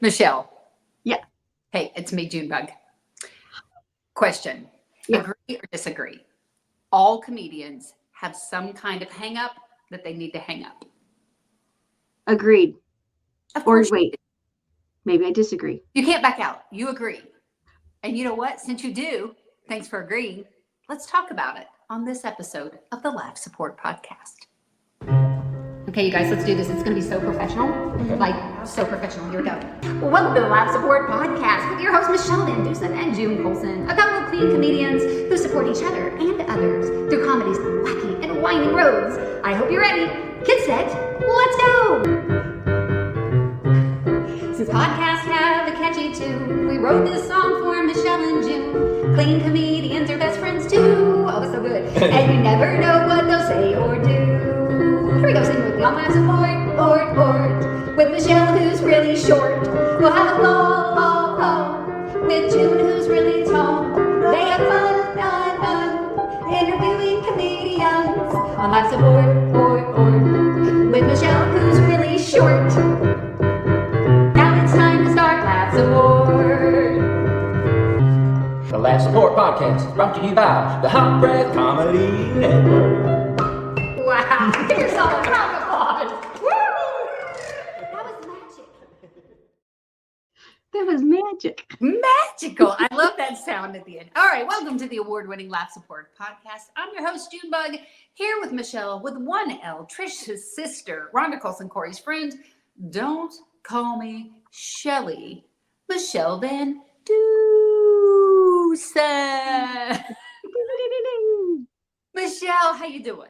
Michelle. Yeah. Hey, it's me, June Bug. Question. Yeah. Agree or disagree? All comedians have some kind of hang up that they need to hang up. Agreed. Of Or course. wait, maybe I disagree. You can't back out. You agree. And you know what? Since you do, thanks for agreeing. Let's talk about it on this episode of the Laugh Support Podcast. Okay, you guys, let's do this. It's going to be so professional. Like, so professional. Here we go. Well, welcome to the Laugh Support Podcast with your hosts, Michele VanDusen and June Colson, a couple of clean comedians who support each other and others through comedy's wacky and winding roads. I hope you're ready. Get set. Let's go. Since podcasts have a catchy tune, we wrote this song for Michele and June. Clean comedians are best friends too. Oh, it's so good. And you never know what they'll say or do. Here we go, sing with me. On Laugh Support. With Michele, who's really short. We'll have a ball. With June, who's really tall. They have fun, interviewing comedians. On Laugh Support. With Michele, who's really short. Now it's time to start Laugh Support. The Laugh Support Podcast is brought to you by the Hot Breath Comedy Network. Wow, give yourself a round of applause. Woo! That was magic. That was magic. Magical. I love that sound at the end. All right, welcome to the award-winning Laugh Support Podcast. I'm your host, June Bug, here with Michele with 1L, Trish's sister, Rhonda Colson, Corey's friend. Don't call me Shelly. Michele VanDusen. Michele, how you doing?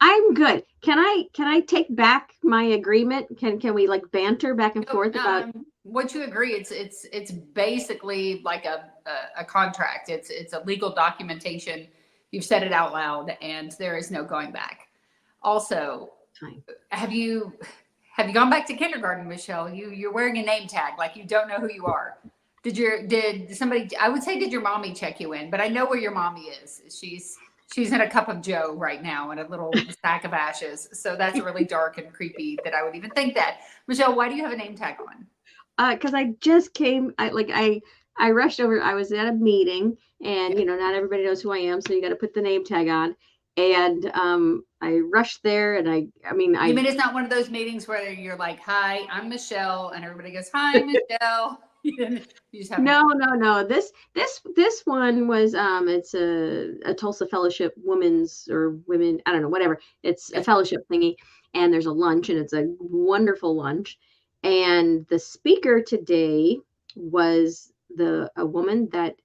I'm good. Can I take back my agreement? Can we like banter back and forth about what you agree? It's basically like a contract. It's a legal documentation. You've said it out loud, and there is no going back. Also, Fine. Have you gone back to kindergarten, Michele? You're wearing a name tag, like you don't know who you are. Did somebody? I would say, did your mommy check you in? But I know where your mommy is. She's in a cup of joe right now in a little sack of ashes. So that's really dark and creepy that I would even think that. Michele, why do you have a name tag on? Because I just came. I rushed over. I was at a meeting, and not everybody knows who I am, so you got to put the name tag on. And I rushed there, and I mean it's not one of those meetings where you're like, "Hi, I'm Michele," and everybody goes, "Hi, Michele." You just have No. This one was it's a Tulsa Fellowship women, I don't know, whatever. It's a fellowship thingy, and there's a lunch, and it's a wonderful lunch. And the speaker today was a woman that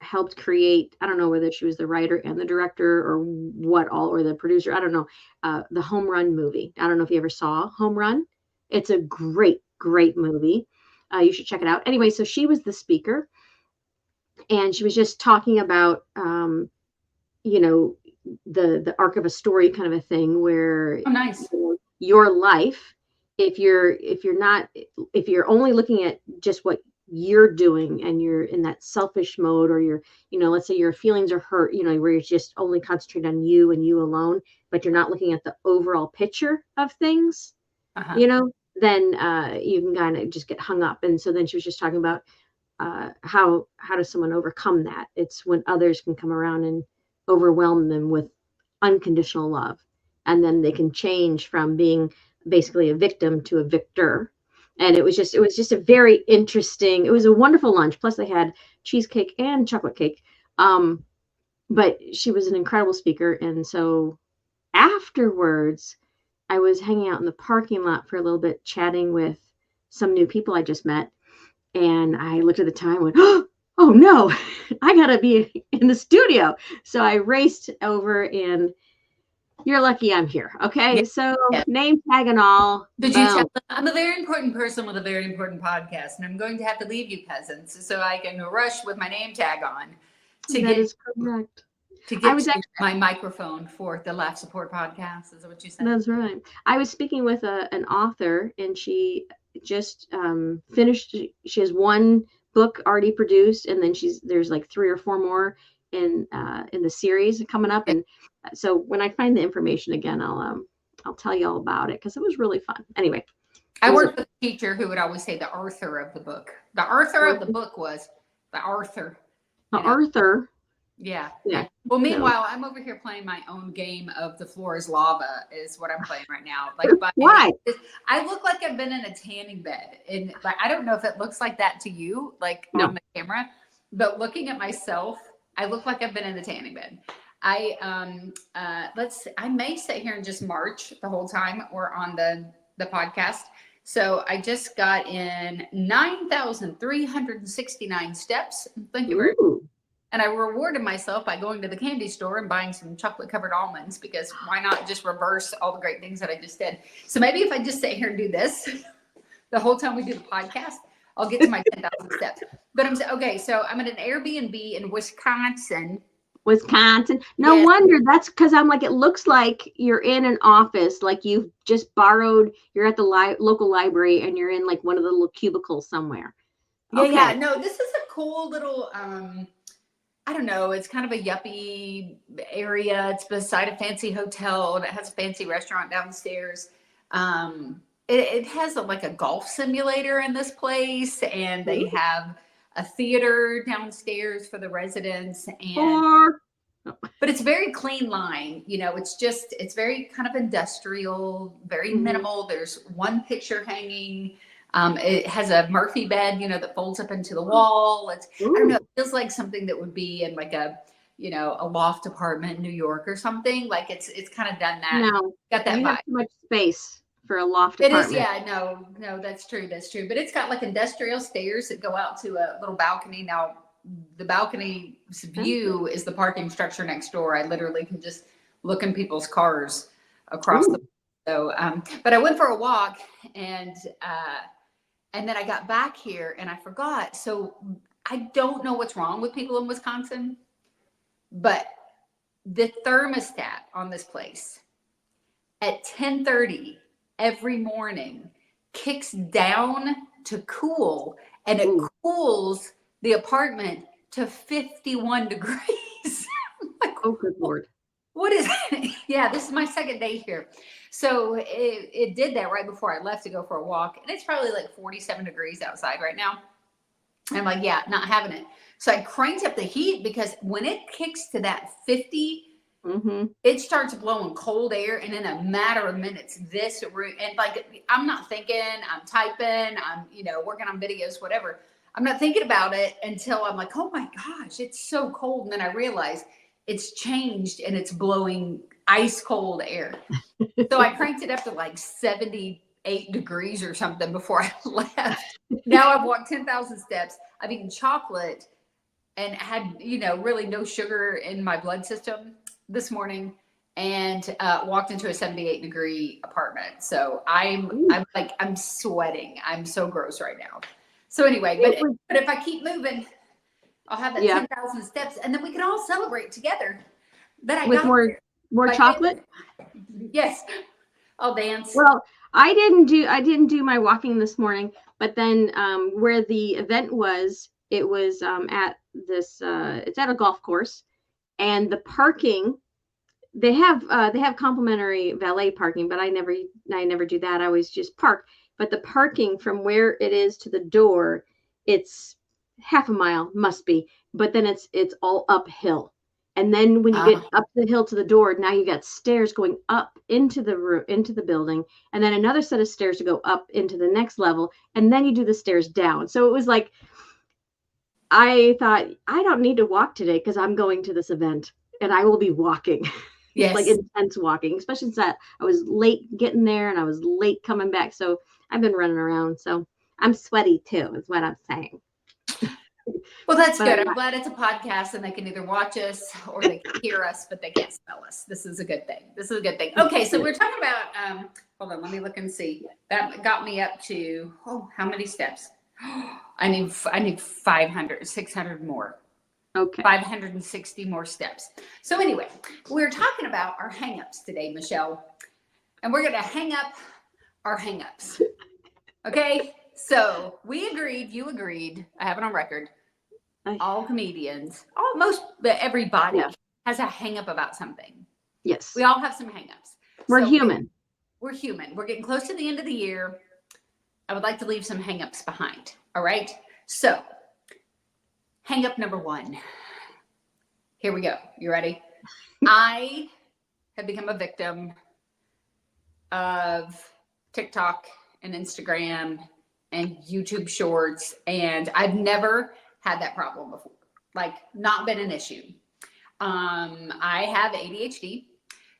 helped create, I don't know whether she was the writer and the director or or the producer, I don't know, the Home Run movie. I don't know if you ever saw Home Run. It's a great movie. You should check it out. Anyway, so she was the speaker, and she was just talking about, the arc of a story kind of a thing where nice. Your life, if you're only looking at just what you're doing and you're in that selfish mode, or you're, let's say your feelings are hurt, where you're just only concentrated on you and you alone, but you're not looking at the overall picture of things, then you can kind of just get hung up. And so then she was just talking about how does someone overcome that? It's when others can come around and overwhelm them with unconditional love, and then they can change from being basically a victim to a victor. And it was just a very interesting, it was a wonderful lunch. Plus they had cheesecake and chocolate cake. But she was an incredible speaker. And so afterwards, I was hanging out in the parking lot for a little bit, chatting with some new people I just met. And I looked at the time and went, oh no, I gotta be in the studio. So I raced over, and you're lucky I'm here. Okay. Yeah. So name tag and all. Did you tell them I'm a very important person with a very important podcast, and I'm going to have to leave you peasants so I can rush with my name tag on That is correct. To get my microphone for the Laugh Support Podcast. Is that what you said? That's right. I was speaking with an author, and she just finished. She has one book already produced, and then there's like 3 or 4 more in the series coming up. And so when I find the information again, I'll tell you all about it, because it was really fun. Anyway. I worked with a teacher who would always say the Arthur of the book. The Arthur of the book was the Arthur. The Arthur. Yeah. Yeah. Well, meanwhile, I'm over here playing my own game of The Floor is Lava is what I'm playing right now. Like, Why? I look like I've been in a tanning bed, and like I don't know if it looks like that to you, like No. on the camera, but looking at myself, I look like I've been in the tanning bed. I may sit here and just march the whole time we're on the podcast. So I just got in 9,369 steps. Thank you very much. And I rewarded myself by going to the candy store and buying some chocolate covered almonds, because why not just reverse all the great things that I just did? So maybe if I just sit here and do this the whole time we do the podcast, I'll get to my 10,000 steps. But okay. So I'm at an Airbnb in Wisconsin. No wonder. That's because I'm like, it looks like you're in an office, like you've just borrowed, you're at the local library and you're in like one of the little cubicles somewhere. Yeah. No, this is a cool little, I don't know. It's kind of a yuppie area. It's beside a fancy hotel that has a fancy restaurant downstairs. It has like a golf simulator in this place, and they have a theater downstairs for the residents. But it's very clean line. It's very kind of industrial, very minimal. There's one picture hanging. It has a Murphy bed, that folds up into the wall. I don't know, it feels like something that would be in like a loft apartment in New York or something. Like it's kind of done that. No, got that you vibe. have too much space for a loft It apartment. is, yeah, no, that's true. But it's got like industrial stairs that go out to a little balcony. Now, the balcony's view is the parking structure next door. I literally can just look in people's cars across the. So, but I went for a walk, and then I got back here and I forgot. So I don't know what's wrong with people in Wisconsin, but the thermostat on this place at 10:30 every morning kicks down to cool, and it cools the apartment to 51 degrees. Like, oh, good Lord. What is it? Yeah, this is my second day here. So it did that right before I left to go for a walk. And it's probably like 47 degrees outside right now. I'm like, yeah, not having it. So I cranked up the heat, because when it kicks to that 50, it starts blowing cold air. And in a matter of minutes, this room, and like, I'm not thinking, I'm typing, I'm, working on videos, whatever. I'm not thinking about it until I'm like, oh my gosh, it's so cold. And then I realize it's changed and it's blowing ice cold air. So I cranked it up to like 78 degrees or something before I left. Now I've walked 10,000 steps. I've eaten chocolate and had, really no sugar in my blood system this morning, and walked into a 78 degree apartment. So I'm sweating. I'm so gross right now. So anyway, but if I keep moving, I'll have that 10,000 steps, and then we can all celebrate together. With more chocolate? Yes. I'll dance. Well, I didn't do my walking this morning, but then where the event was, it was at this it's at a golf course, and the parking, they have complimentary valet parking, but I never do that. I always just park. But the parking from where it is to the door, it's half a mile, must be, but then it's all uphill. And then when you get up the hill to the door, now you got stairs going up into the building, and then another set of stairs to go up into the next level, and then you do the stairs down. So it was like, I thought, I don't need to walk today because I'm going to this event, and I will be walking. Yes. Like intense walking, especially since I was late getting there and I was late coming back. So I've been running around. So I'm sweaty too, is what I'm saying. Well, that's good. I'm glad it's a podcast and they can either watch us or they can hear us, but they can't smell us. This is a good thing. Okay, so we're talking about, hold on, let me look and see. That got me up to, how many steps? I need 500, 600 more. Okay. 560 more steps. So anyway, we're talking about our hangups today, Michelle, and we're going to hang up our hangups. Okay. So you agreed, I have it on record. All comedians, everybody has a hang up about something. Yes. We all have some hang ups. We're human. We're human. We're getting close to the end of the year. I would like to leave some hangups behind. All right. So, hangup number 1. Here we go. You ready? I have become a victim of TikTok and Instagram and YouTube Shorts, and I've never had that problem before. Like, not been an issue. I have ADHD.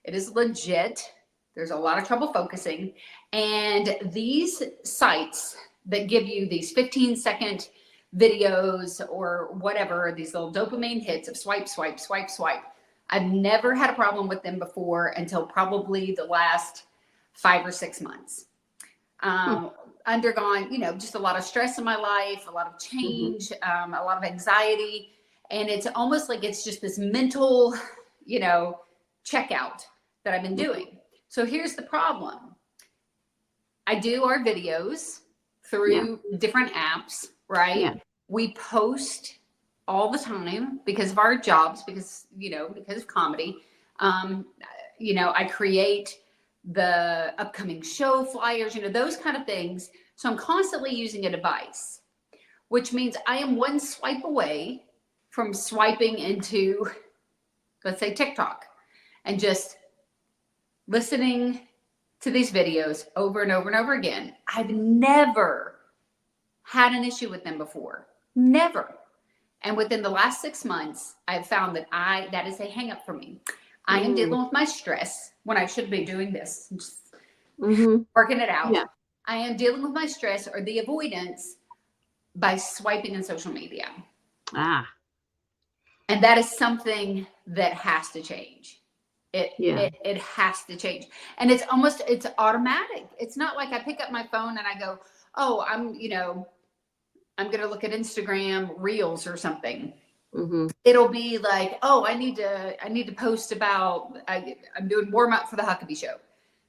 It is legit. There's a lot of trouble focusing. And these sites that give you these 15-second videos or whatever, these little dopamine hits of swipe, swipe, swipe, swipe. I've never had a problem with them before until probably the last 5 or 6 months. Undergone, just a lot of stress in my life, a lot of change, a lot of anxiety. And it's almost like it's just this mental, checkout that I've been doing. So here's the problem. I do our videos through different apps, right? Yeah. We post all the time because of our jobs, because of comedy. I create the upcoming show flyers, those kind of things. So I'm constantly using a device, which means I am one swipe away from swiping into, let's say, TikTok, and just listening to these videos over and over and over again. I've never had an issue with them before. Never. And within the last 6 months, I've found that that is a hang up for me. I am dealing with my stress when I should be doing this, just working it out. Yeah. I am dealing with my stress or the avoidance by swiping in social media. And that is something that has to change. It has to change. And it's automatic. It's not like I pick up my phone and I go, oh, I'm going to look at Instagram Reels or something. It'll be like, oh, I need to post about, I'm doing warm up for the Huckabee show.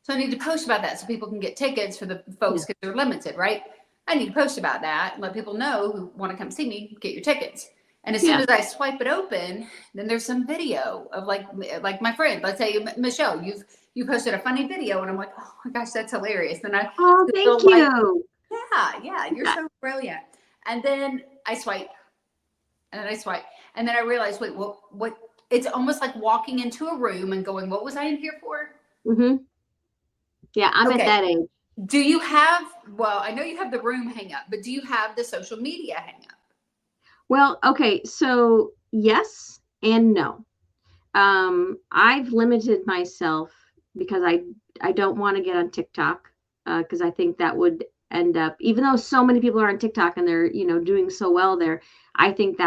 So I need to post about that so people can get tickets for the folks because they're limited, right? I need to post about that and let people know who want to come see me, get your tickets. And as soon as I swipe it open, then there's some video of like my friend, let's say Michelle, you posted a funny video, and I'm like, oh my gosh, that's hilarious. And thank you. Yeah, you're so brilliant. And then I swipe, and then I swipe, and then I realize, wait, what? It's almost like walking into a room and going, what was I in here for? Yeah, I'm at that age. Do you have? Well, I know you have the room hang up, but do you have the social media hang up? Well, okay, so yes and no. I've limited myself because I don't want to get on TikTok because I think that would end up, even though so many people are on TikTok and they're doing so well there, I think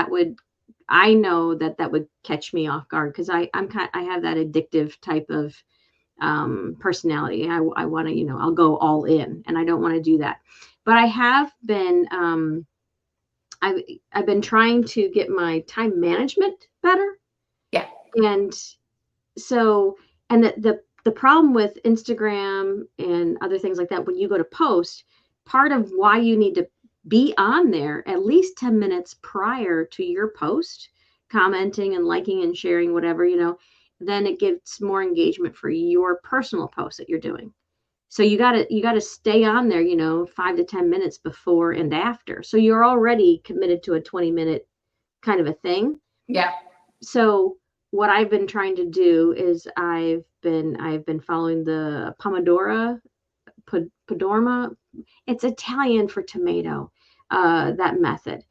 I know that would catch me off guard because I have that addictive type of personality. I want to I'll go all in, and I don't want to do that. But I have been I've been trying to get my time management better. Yeah. And so, and the problem with Instagram and other things like that, when you go to post, part of why you need to be on there at least 10 minutes prior to your post, commenting and liking and sharing whatever, then it gives more engagement for your personal post that you're doing. So you gotta stay on there, 5 to 10 minutes before and after. So you're already committed to a 20-minute kind of a thing. Yeah. So what I've been trying to do is I've been following the Pomodoro. It's Italian for tomato, that method.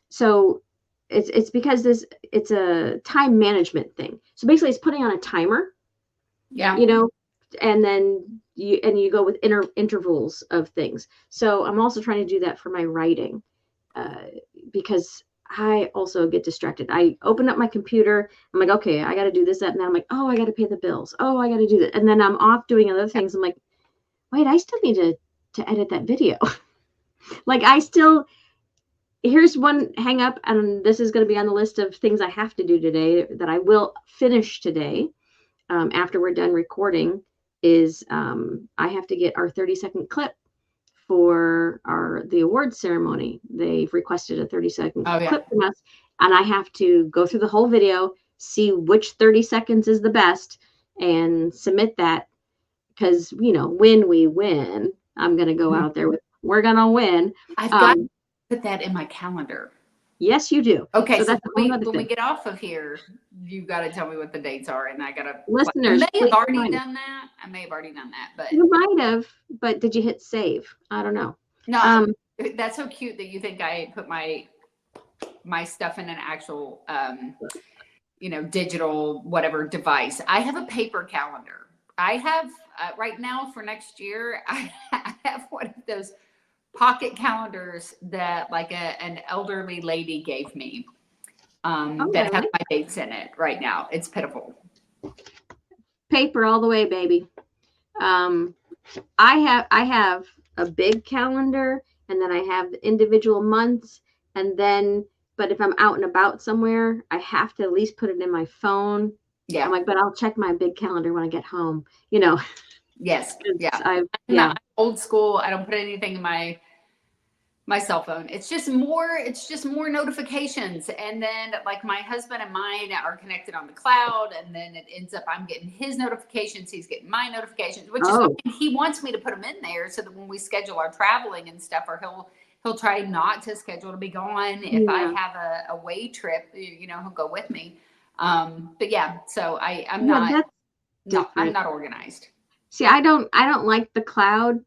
So it's because it's a time management thing. So basically it's putting on a timer. Yeah. And then you go with intervals of things. So I'm also trying to do that for my writing, because I also get distracted. I open up my computer. I'm like, okay, I got to do this, that, and then I'm like, oh, I got to pay the bills. Oh, I got to do that. And then I'm off doing other things. I'm like, wait, I still need to edit that video. Like here's one hang up, and this is going to be on the list of things I have to do today that I will finish today. After we're done recording is I have to get our 30-second clip for the awards ceremony. They've requested a 30-second clip from us, and I have to go through the whole video, see which 30 seconds is the best, and submit that because when we win, I'm going to go out there with we're gonna win. I've got to put that in my calendar. Yes, you do. Okay, so that's when we get off of here, you got to tell me what the dates are, and I got to. Listeners, I may have already done that. But you might have. But did you hit save? I don't know. No, that's so cute that you think I put my stuff in an actual, digital whatever device. I have a paper calendar. I have right now for next year. I have one of those pocket calendars that like an elderly lady gave me that have my dates in it right now. It's pitiful. Paper all the way, baby. I have a big calendar, and then I have the individual months, and then but if I'm out and about somewhere, I have to at least put it in my phone. Yeah. I'm like, but I'll check my big calendar when I get home. Yes. Yeah. I'm old school. I don't put anything in my cell phone. It's just more notifications. And then like my husband and mine are connected on the cloud, and then it ends up I'm getting his notifications, he's getting my notifications, which is fine. He wants me to put them in there so that when we schedule our traveling and stuff, or he'll try not to schedule to be gone. If I have a away trip, he'll go with me. But yeah, so I'm not organized. See, I don't like the cloud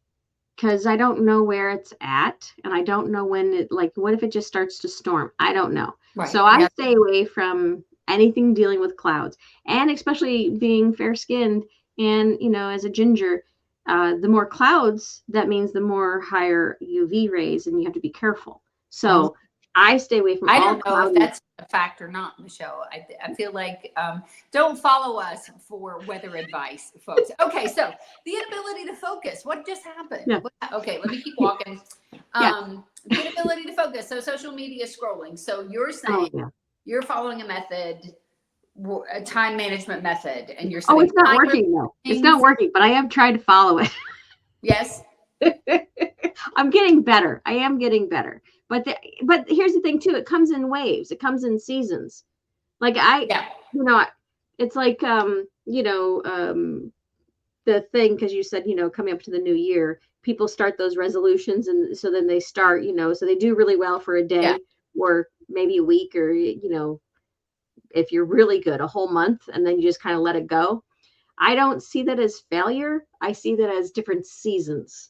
because I don't know where it's at, and I don't know when what if it just starts to storm? I don't know. Right. So I stay away from anything dealing with clouds, and especially being fair skinned and, as a ginger, the more clouds, that means the more higher UV rays, and you have to be careful. So I stay away from all clouds. I don't know if that's a fact or not, Michelle. I feel like don't follow us for weather advice, folks. Okay, so the inability to focus. What just happened? Yeah. Okay, let me keep walking. The inability to focus. So social media scrolling. So you're saying you're following a method, a time management method, and you're saying it's not working though. It's not working, but I have tried to follow it. Yes. I'm getting better. I am getting better. But here's the thing too. It comes in waves. It comes in seasons. Like it's like, the thing, because you said, coming up to the new year, people start those resolutions. And so then they start, so they do really well for a day or maybe a week, or, if you're really good, a whole month, and then you just kind of let it go. I don't see that as failure. I see that as different seasons.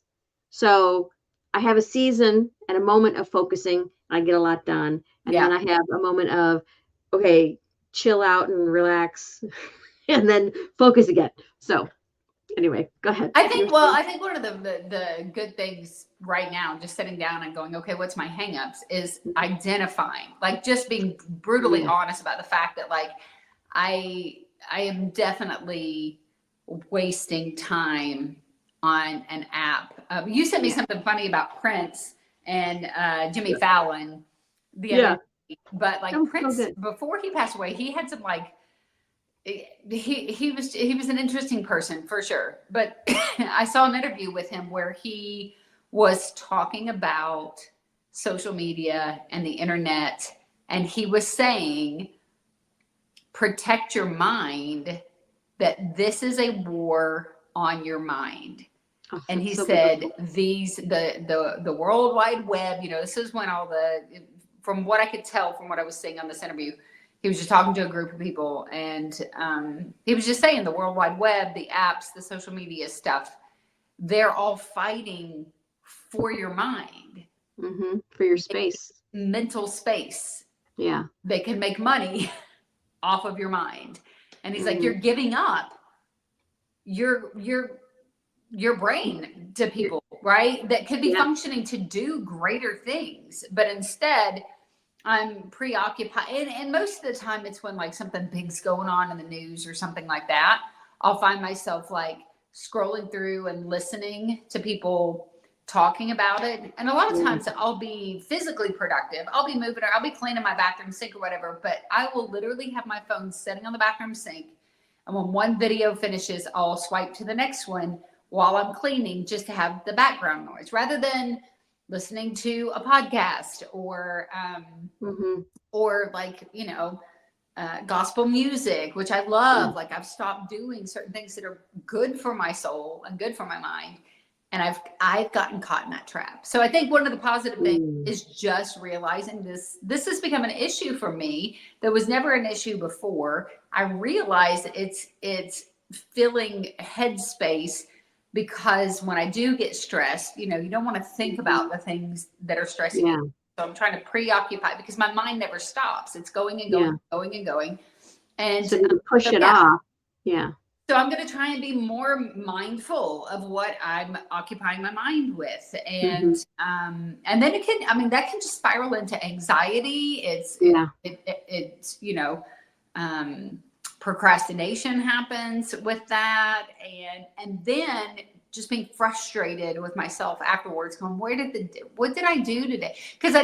So I have a season and a moment of focusing. I get a lot done. And then I have a moment of, okay, chill out and relax and then focus again. So anyway, go ahead. I think one of the good things right now, just sitting down and going, okay, what's my hangups, is identifying, like just being brutally honest about the fact that like, I am definitely wasting time on an app. You sent me something funny about Prince and Jimmy Fallon the other day, but like Prince, before he passed away, he had some like, he was an interesting person for sure. But I saw an interview with him where he was talking about social media and the internet, and he was saying, protect your mind, that this is a war on your mind. And he said, the World Wide Web, this is when from what I could tell from what I was seeing on this interview, he was just talking to a group of people, and he was just saying the World Wide Web, the apps, the social media stuff, they're all fighting for your mind. Mm-hmm. For your space. Mental space. Yeah. They can make money off of your mind. And he's like, you're giving up your brain to people, right? That could be functioning to do greater things. But instead, I'm preoccupied. And most of the time it's when like something big's going on in the news or something like that. I'll find myself like scrolling through and listening to people talking about it. And a lot of times I'll be physically productive. I'll be moving, or I'll be cleaning my bathroom sink or whatever, but I will literally have my phone sitting on the bathroom sink. And when one video finishes, I'll swipe to the next one while I'm cleaning, just to have the background noise, rather than listening to a podcast or like, gospel music, which I love. Like I've stopped doing certain things that are good for my soul and good for my mind. And I've gotten caught in that trap. So I think one of the positive things Mm. is just realizing this has become an issue for me that was never an issue before. I realize it's filling headspace, because when I do get stressed, you don't want to think about the things that are stressing Yeah. you. So I'm trying to preoccupy, because my mind never stops. It's going and Yeah. going, going and going. And So you push so, it yeah. off. Yeah. So I'm going to try and be more mindful of what I'm occupying my mind with. And then it can, I mean, that can just spiral into anxiety. Yeah. It's procrastination happens with that. And then just being frustrated with myself afterwards, going, what did I do today? Because I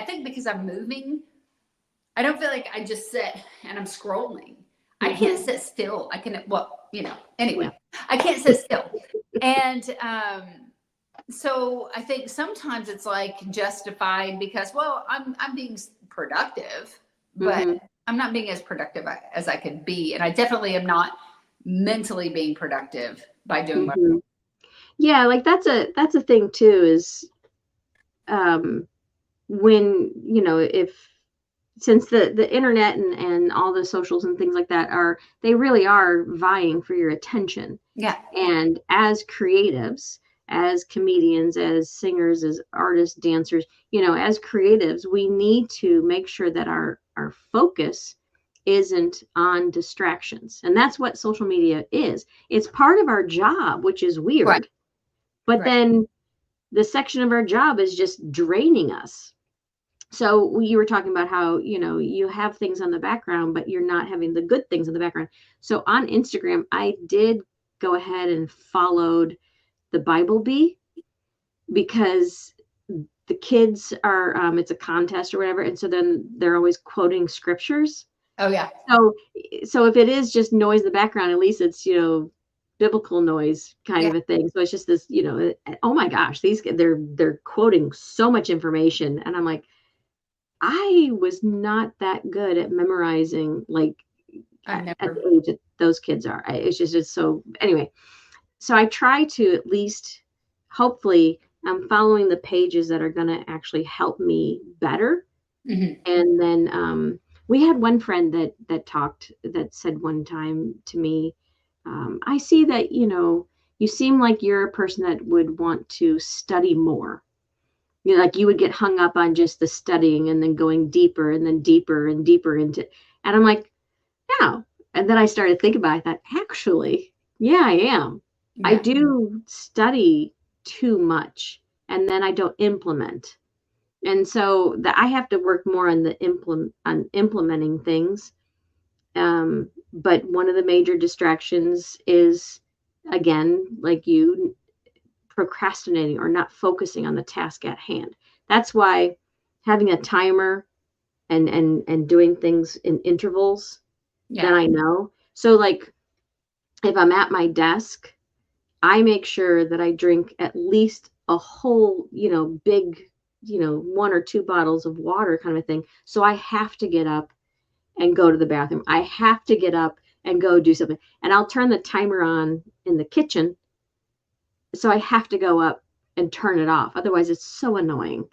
think because I'm moving, I don't feel like I just sit and I'm scrolling. I can't sit still. Anyway, Yeah. I can't sit still. And so I think sometimes it's like justified because, well, I'm being productive, but I'm not being as productive as I could be. And I definitely am not mentally being productive by doing what. Yeah, like that's a thing too, is when, if since the internet and all the socials and things like that they really are vying for your attention. Yeah. And as creatives, as comedians, as singers, as artists, dancers, as creatives, we need to make sure that our focus isn't on distractions. And that's what social media is. It's part of our job, which is weird. Right. But then the section of our job is just draining us. So you were talking about how, you have things on the background, but you're not having the good things in the background. So on Instagram, I did go ahead and followed the Bible Bee, because the kids are, it's a contest or whatever. And so then they're always quoting scriptures. Oh yeah. So if it is just noise in the background, at least it's, biblical noise kind of a thing. So it's just this, oh my gosh, they're quoting so much information. And I'm like, I was not that good at memorizing, like at the age that those kids are. It's so, anyway. So I try to at least, hopefully, I'm following the pages that are going to actually help me better. And then we had one friend that said one time to me, I see that, you seem like you're a person that would want to study more. Like you would get hung up on just the studying and then going deeper and then deeper and deeper into, and I'm like, no. And then I started thinking about it. I thought, actually, yeah, I am. Yeah. I do study too much, and then I don't implement. And so I have to work more on implementing things. But one of the major distractions is, again, like you, procrastinating or not focusing on the task at hand. That's why having a timer and doing things in intervals that I know. So like if I'm at my desk, I make sure that I drink at least a whole, big, 1 or 2 bottles of water kind of a thing. So I have to get up and go to the bathroom. I have to get up and go do something. And I'll turn the timer on in the kitchen. So I have to go up and turn it off. Otherwise, it's so annoying.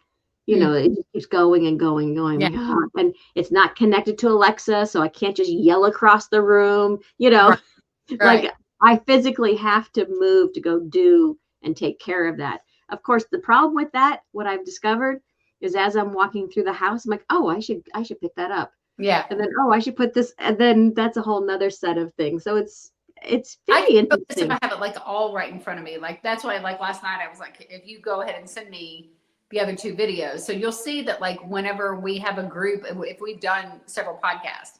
It just keeps going and going and going. Yeah. Like, oh, and it's not connected to Alexa, so I can't just yell across the room. Right. Like I physically have to move to go do and take care of that. Of course, the problem with that, what I've discovered, is as I'm walking through the house, I'm like, oh, I should pick that up. Yeah. And then, oh, I should put this, and then that's a whole nother set of things. So it's very interesting. If I have it like all right in front of me, like that's why, like last night, I was like, if you go ahead and send me the other 2 videos, so you'll see that like whenever we have a group, if we've done several podcasts,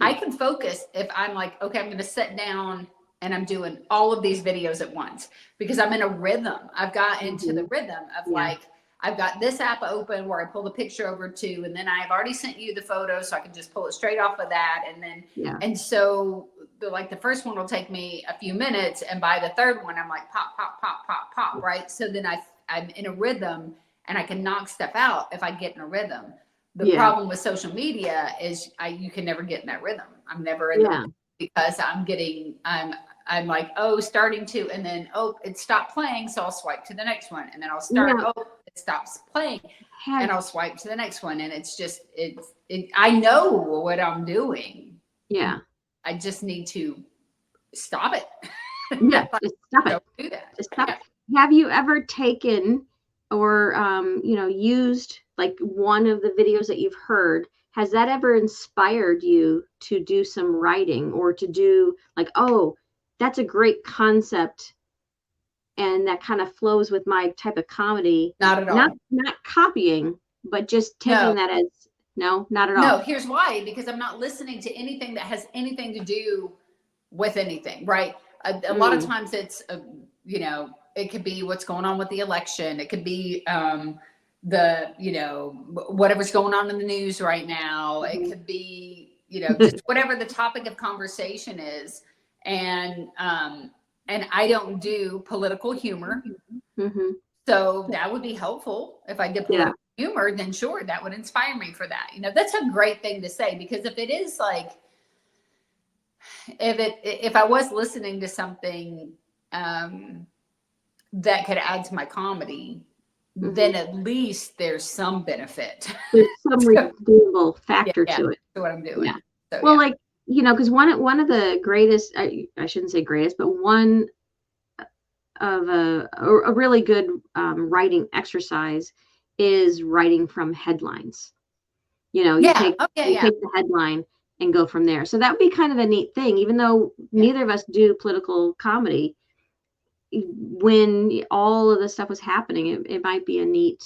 I can focus if I'm like, okay, I'm going to sit down and I'm doing all of these videos at once, because I'm in a rhythm. I've got into the rhythm of like, I've got this app open where I pull the picture over to, and then I've already sent you the photo, so I can just pull it straight off of that. And then, and so the first one will take me a few minutes, and by the third one, I'm like, pop, pop, pop, pop, pop, right? So then I'm in a rhythm, and I can knock stuff out if I get in a rhythm. The problem with social media is you can never get in that rhythm. I'm never in the rhythm, because I'm like, oh, starting to, and then, oh, it stopped playing. So I'll swipe to the next one. And then I'll Yeah. oh, it stops playing. Have- And I'll swipe to the next one. And it's just, I know what I'm doing. Yeah. I just need to stop it. Yeah. Just stop it. Don't do that. Just stop. Have you ever taken or, used like one of the videos that you've heard? Has that ever inspired you to do some writing or to do like, oh, that's a great concept and that kind of flows with my type of comedy? Not at all. Not copying, but just taking that as, no, not at all. No, here's why, because I'm not listening to anything that has anything to do with anything, right? A lot of times it's, it could be what's going on with the election. It could be whatever's going on in the news right now. It could be, just whatever the topic of conversation is. And I don't do political humor. Mm-hmm. So that would be helpful. If I did political humor, then sure, that would inspire me for that. That's a great thing to say, because if it is like, if I was listening to something that could add to my comedy, then at least there's some benefit. There's some redeemable factor to it. To what I'm doing. Yeah. So, well, like, because one of the greatest, I shouldn't say greatest, but one of a really good writing exercise is writing from headlines. You take the headline and go from there. So that would be kind of a neat thing, even though neither of us do political comedy. When all of this stuff was happening, it might be a neat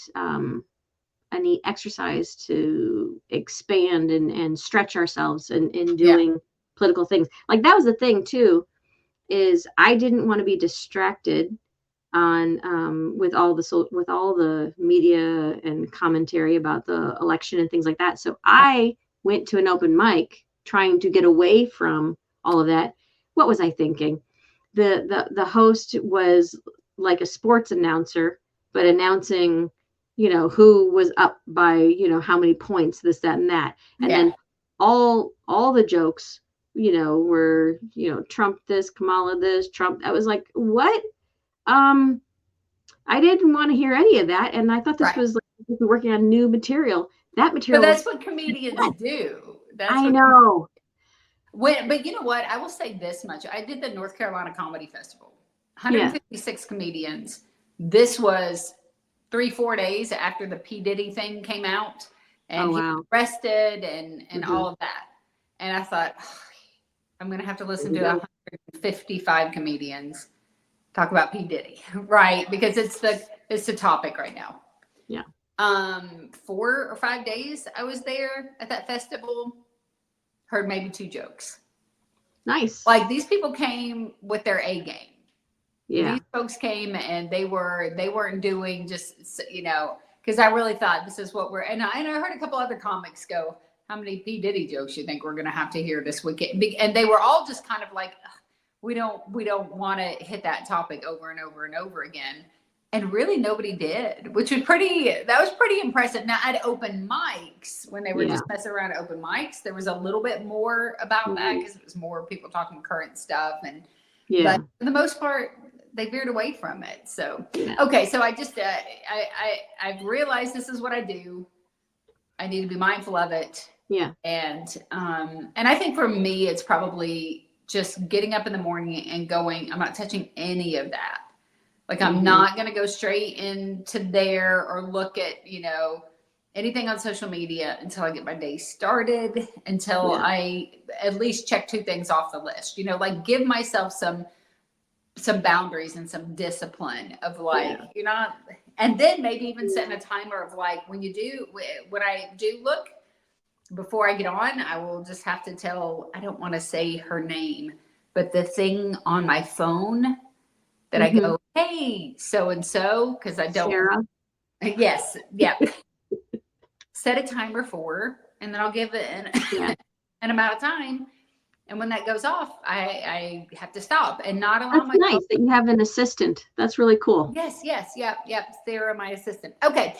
exercise to expand and stretch ourselves in doing political things. Like that was the thing too, is I didn't want to be distracted on with all the media and commentary about the election and things like that. So I went to an open mic trying to get away from all of that. What was I thinking? The host was like a sports announcer, but announcing, who was up by, how many points, this, that, and that. And then all the jokes, were, Trump this, Kamala this, Trump. I was like, what? I didn't want to hear any of that. And I thought this was like working on new material. That material. But that's what comedians do. I know. But you know what? I will say this much. I did the North Carolina Comedy Festival. 156 comedians. This was 3-4 days after the P. Diddy thing came out. And he was arrested and all of that. And I thought, I'm going to have to listen to 155 comedians talk about P. Diddy, right? Because it's the topic right now. Yeah. 4 or 5 days I was there at that festival. Heard maybe 2 jokes. Nice. Like these people came with their A game. Yeah. These folks came and they weren't doing just, because I really thought this is what and I heard a couple other comics go, how many P. Diddy jokes you think we're going to have to hear this weekend? And they were all just kind of like, we don't want to hit that topic over and over and over again. And really nobody did, which was pretty impressive. Now at open mics, when they were just messing around at open mics, there was a little bit more about that because it was more people talking current stuff. But for the most part, they veered away from it. So, okay. So I just, I've realized this is what I do. I need to be mindful of it. Yeah. And I think for me, it's probably just getting up in the morning and going, I'm not touching any of that. Like I'm not going to go straight into there or look at, anything on social media until I get my day started, until I at least check 2 things off the list, like give myself some boundaries and some discipline of like, you're not, and then maybe even setting a timer of like, when I do look before I get on, I will just have to tell, I don't want to say her name, but the thing on my phone that I go, hey, so-and-so, because I don't. Sarah. Yes. Yeah. Set a timer for her, and then I'll give it an amount of time. And when that goes off, I have to stop and not allow That's nice that you have an assistant. That's really cool. Yes. Yep. Sarah, my assistant. Okay.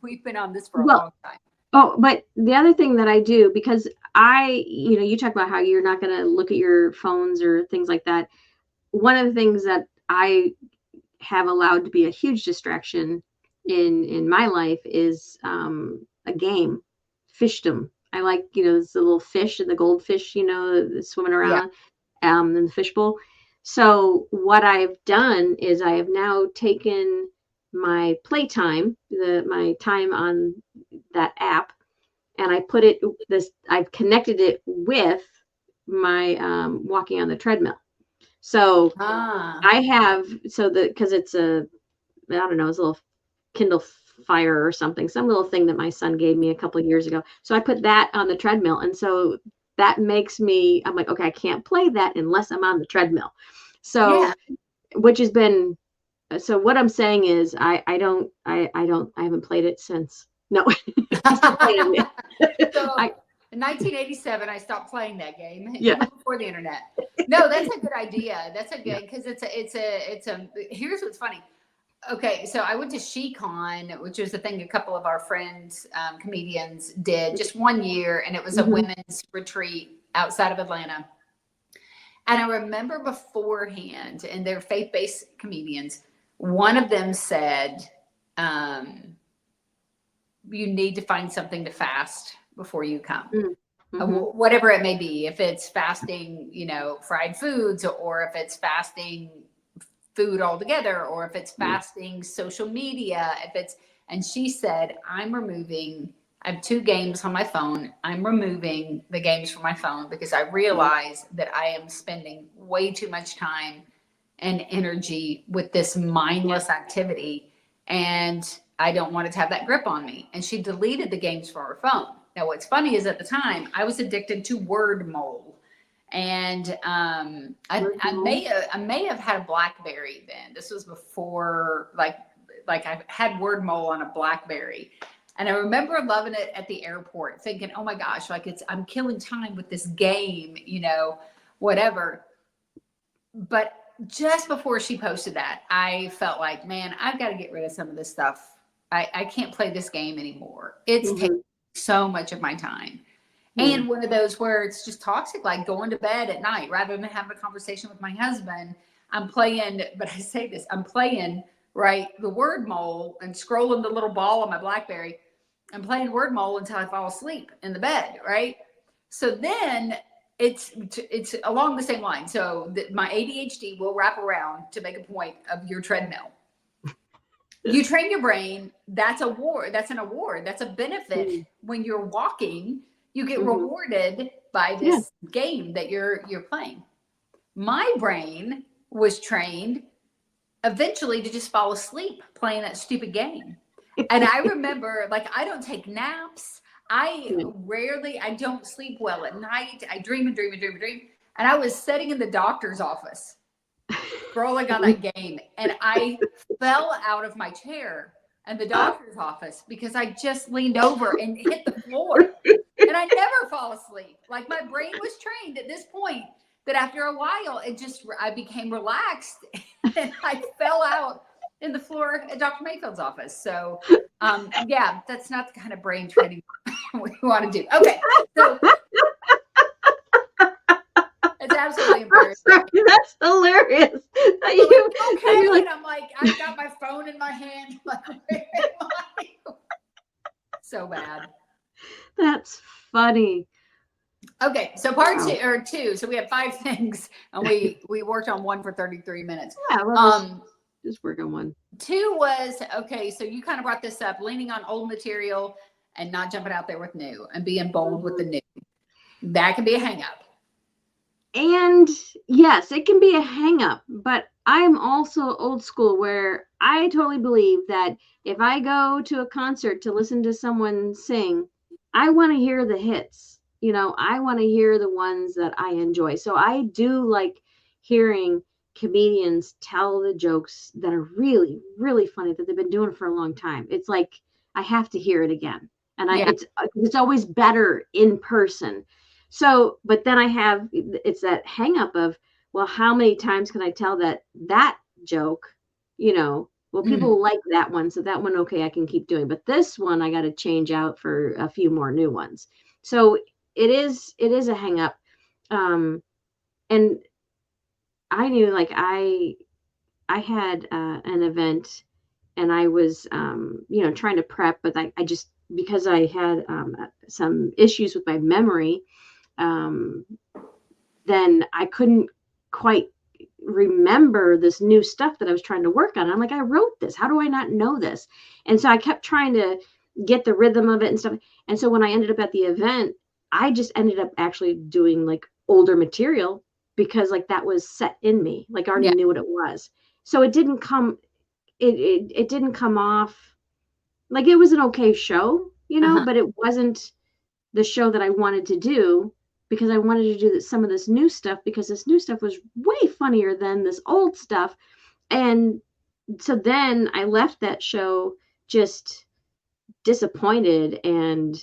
We've been on this for a long time. Oh, but the other thing that I do, because you talk about how you're not going to look at your phones or things like that. One of the things that I have allowed to be a huge distraction in my life is a game, fishdom. I like, it's the little fish and the goldfish, swimming Yeah. around in the fishbowl. So what I've done is I have now taken my playtime, my time on that app, and I've connected it with my walking on the treadmill. So Ah. I have, because it's I don't know, it's a little Kindle Fire or something, some little thing that my son gave me a couple of years ago. So I put that on the treadmill. And so that makes I'm like, okay, I can't play that unless I'm on the treadmill. Yeah. So, which has been, so what I'm saying is I haven't played it since. No, I'm still playing it. So in 1987, I stopped playing that game, Yeah. even before the internet. No, that's a good idea. That's a Yeah. good, because here's what's funny. Okay, so I went to SheCon, which was a thing a couple of our friends, comedians, did just one year, and it was a Mhm. women's retreat outside of Atlanta. And I remember beforehand, and they're faith-based comedians, one of them said, um, you need to find something to fast before you come. Mhm. Whatever it may be, if it's fasting, fried foods, or if it's fasting food altogether, or if it's fasting social media, and she said, I have two games on my phone. I'm removing the games from my phone because I realize that I am spending way too much time and energy with this mindless activity. And I don't want it to have that grip on me. And she deleted the games from her phone. Now, what's funny is at the time I was addicted to word mole. And I may have had a BlackBerry then. This was before like I had word mole on a BlackBerry. And I remember loving it at the airport, thinking, oh my gosh, I'm killing time with this game, whatever. But just before she posted that, I felt like, man, I've got to get rid of some of this stuff. I can't play this game anymore. It's taking so much of my time. And one of those where it's just toxic, like going to bed at night rather than having a conversation with my husband. I'm playing, but I say this, I'm playing, right, the word mole and scrolling the little ball on my BlackBerry. I'm playing word mole until I fall asleep in the bed, right? So then it's along the same line. So my ADHD will wrap around to make a point of your treadmill. You train your brain. That's an award. That's a benefit. When you're walking, you get rewarded by this game that you're playing. My brain was trained eventually to just fall asleep playing that stupid game. And I remember, like, I don't take naps. I don't sleep well at night. I dream and dream and dream and dream. And I was sitting in the doctor's office scrolling on that game, and I fell out of my chair in the doctor's office because I just leaned over and hit the floor. And I never fall asleep. Like, my brain was trained at this point that after a while, I became relaxed and I fell out in the floor at Dr. Mayfield's office. So, yeah, that's not the kind of brain training we want to do. Okay, so it's absolutely embarrassing. That's hilarious. Okay, like, and I'm like, I've got my phone in my hand. Like, where am I? So bad. That's funny. Okay, so part two. So we have 5 things, and we worked on one for 33 minutes. Yeah, well, just work on one. 2 was, okay, so you kind of brought this up, leaning on old material and not jumping out there with new and being bold with the new. That can be a hang up. And yes, it can be a hang up, but I'm also old school where I totally believe that if I go to a concert to listen to someone sing, I want to hear the hits. I want to hear the ones that I enjoy. So I do like hearing comedians tell the jokes that are really, really funny that they've been doing for a long time. It's like I have to hear it again. And it's always better in person. So, but then it's that hang up of, well, how many times can I tell that joke, Well, people like that one, so that one, okay, I can keep doing. But this one, I got to change out for a few more new ones. So it is a hang up. And I knew, like, I had an event, and I was trying to prep, but I just, because I had some issues with my memory, then I couldn't quite remember this new stuff that I was trying to work on. I'm like, I wrote this. How do I not know this? And so I kept trying to get the rhythm of it and stuff. And so when I ended up at the event, I just ended up actually doing like older material, because like that was set in me. Like I already Yeah. knew what it was. So it didn't come, it didn't come off like, it was an okay show, Uh-huh. but it wasn't the show that I wanted to do, because I wanted to do some of this new stuff, because this new stuff was way funnier than this old stuff. And so then I left that show just disappointed and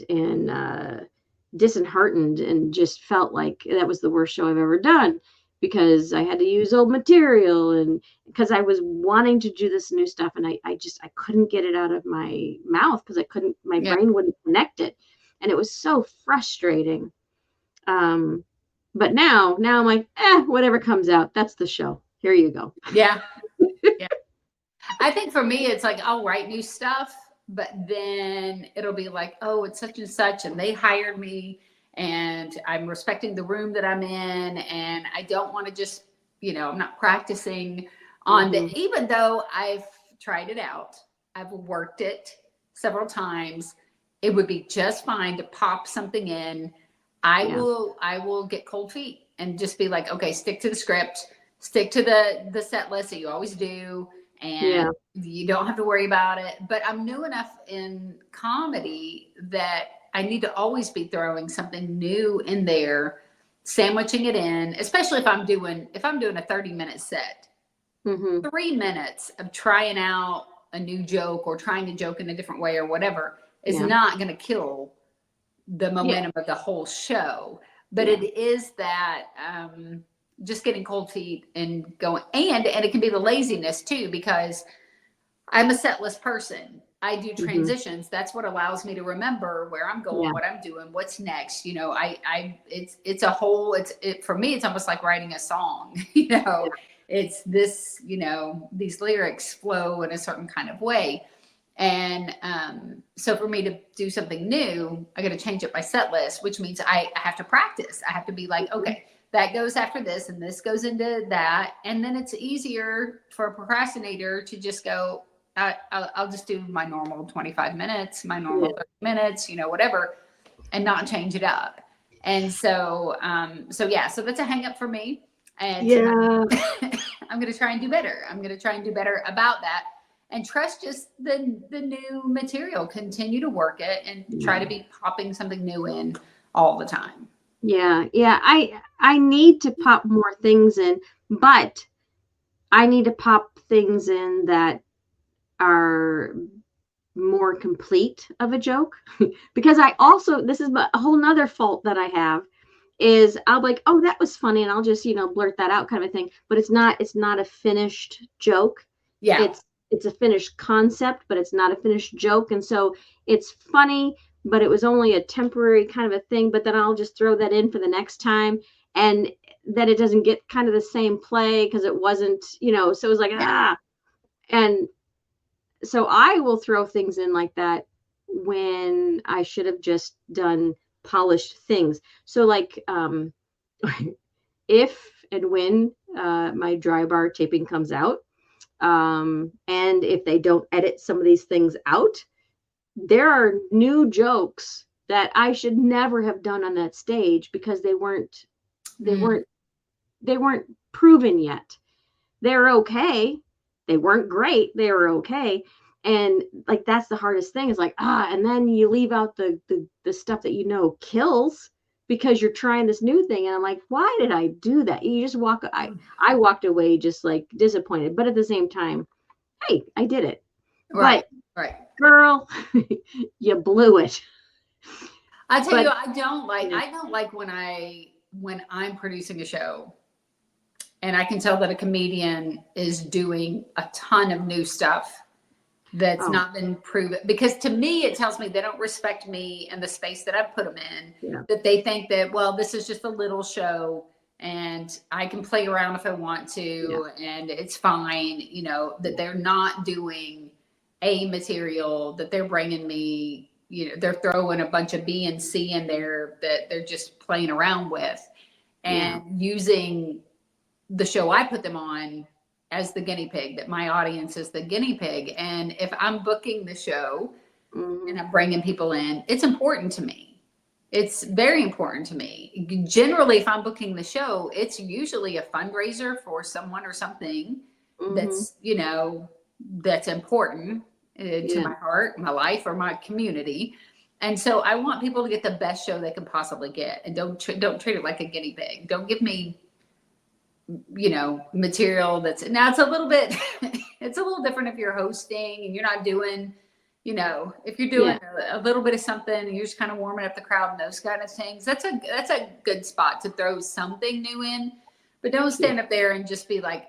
disheartened, and just felt like that was the worst show I've ever done, because I had to use old material, and because I was wanting to do this new stuff, and I couldn't get it out of my mouth, because my Yeah. brain wouldn't connect it. And it was so frustrating. But now I'm like, whatever comes out, that's the show. Here you go. Yeah. Yeah. I think for me, it's like I'll write new stuff, but then it'll be like, oh, it's such and such, and they hired me, and I'm respecting the room that I'm in, and I don't want to just, I'm not practicing on the, even though I've tried it out, I've worked it several times, it would be just fine to pop something in. I will get cold feet and just be like, okay, stick to the script, stick to the set list that you always do, and you don't have to worry about it. But I'm new enough in comedy that I need to always be throwing something new in there, sandwiching it in, especially if I'm doing a 30-minute set. 3 minutes of trying out a new joke or trying to joke in a different way or whatever is not going to kill the momentum of the whole show. But it is that just getting cold feet and going, and it can be the laziness too, because I'm a set list person. I do transitions. That's what allows me to remember where I'm going, what I'm doing, what's next. It's a whole, for me, it's almost like writing a song, it's this, these lyrics flow in a certain kind of way. And so for me to do something new, I got to change up my set list, which means I have to practice. I have to be like, okay, that goes after this, and this goes into that. And then it's easier for a procrastinator to just go, I'll just do my normal 25 minutes, my normal 30 minutes, whatever, and not change it up. And so, so that's a hang up for me. And I'm going to try and do better. I'm going to try and do better about that, and trust just the new material, continue to work it, and try to be popping something new in all the time. Yeah. I need to pop more things in, but I need to pop things in that are more complete of a joke. Because this is a whole nother fault that I have, is I'll be like, oh, that was funny, and I'll just blurt that out, kind of a thing. But it's not a finished joke. It's a finished concept, but it's not a finished joke. And so it's funny, but it was only a temporary kind of a thing. But then I'll just throw that in for the next time, and that it doesn't get kind of the same play, because it wasn't, so it was like, and so I will throw things in like that when I should have just done polished things. So like, if and when my dry bar taping comes out, and if they don't edit some of these things out, there are new jokes that I should never have done on that stage, because they weren't proven yet. They're okay. They weren't great. They were okay. And like, that's the hardest thing, is like, and then you leave out the stuff that kills, because you're trying this new thing. And I'm like, why did I do that? You just I walked away just like disappointed, but at the same time, hey, I did it. Right. Girl, you blew it. I tell you, I don't like when I'm producing a show And I can tell that a comedian is doing a ton of new stuff that's not been proven, because to me, it tells me they don't respect me and the space that I put them in, that they think that, well, this is just a little show and I can play around if I want to, and it's fine, you know, that they're not doing A material, that they're bringing me, you know, they're throwing a bunch of B and C in there that they're just playing around with, and using the show I put them on as the guinea pig, that my audience is the guinea pig. And if I'm booking the show and I'm bringing people in, it's important to me. It's very important to me. Generally, if I'm booking the show, it's usually a fundraiser for someone or something that's, you know, that's important to my heart, my life, or my community. And so I want people to get the best show they can possibly get, and don't treat it like a guinea pig. Don't give me, you know, material that's, now it's a little bit, it's a little different if you're hosting and you're not doing, you know, if you're doing a little bit of something and you're just kind of warming up the crowd and those kind of things, that's a good spot to throw something new in. But don't stand up there and just be like,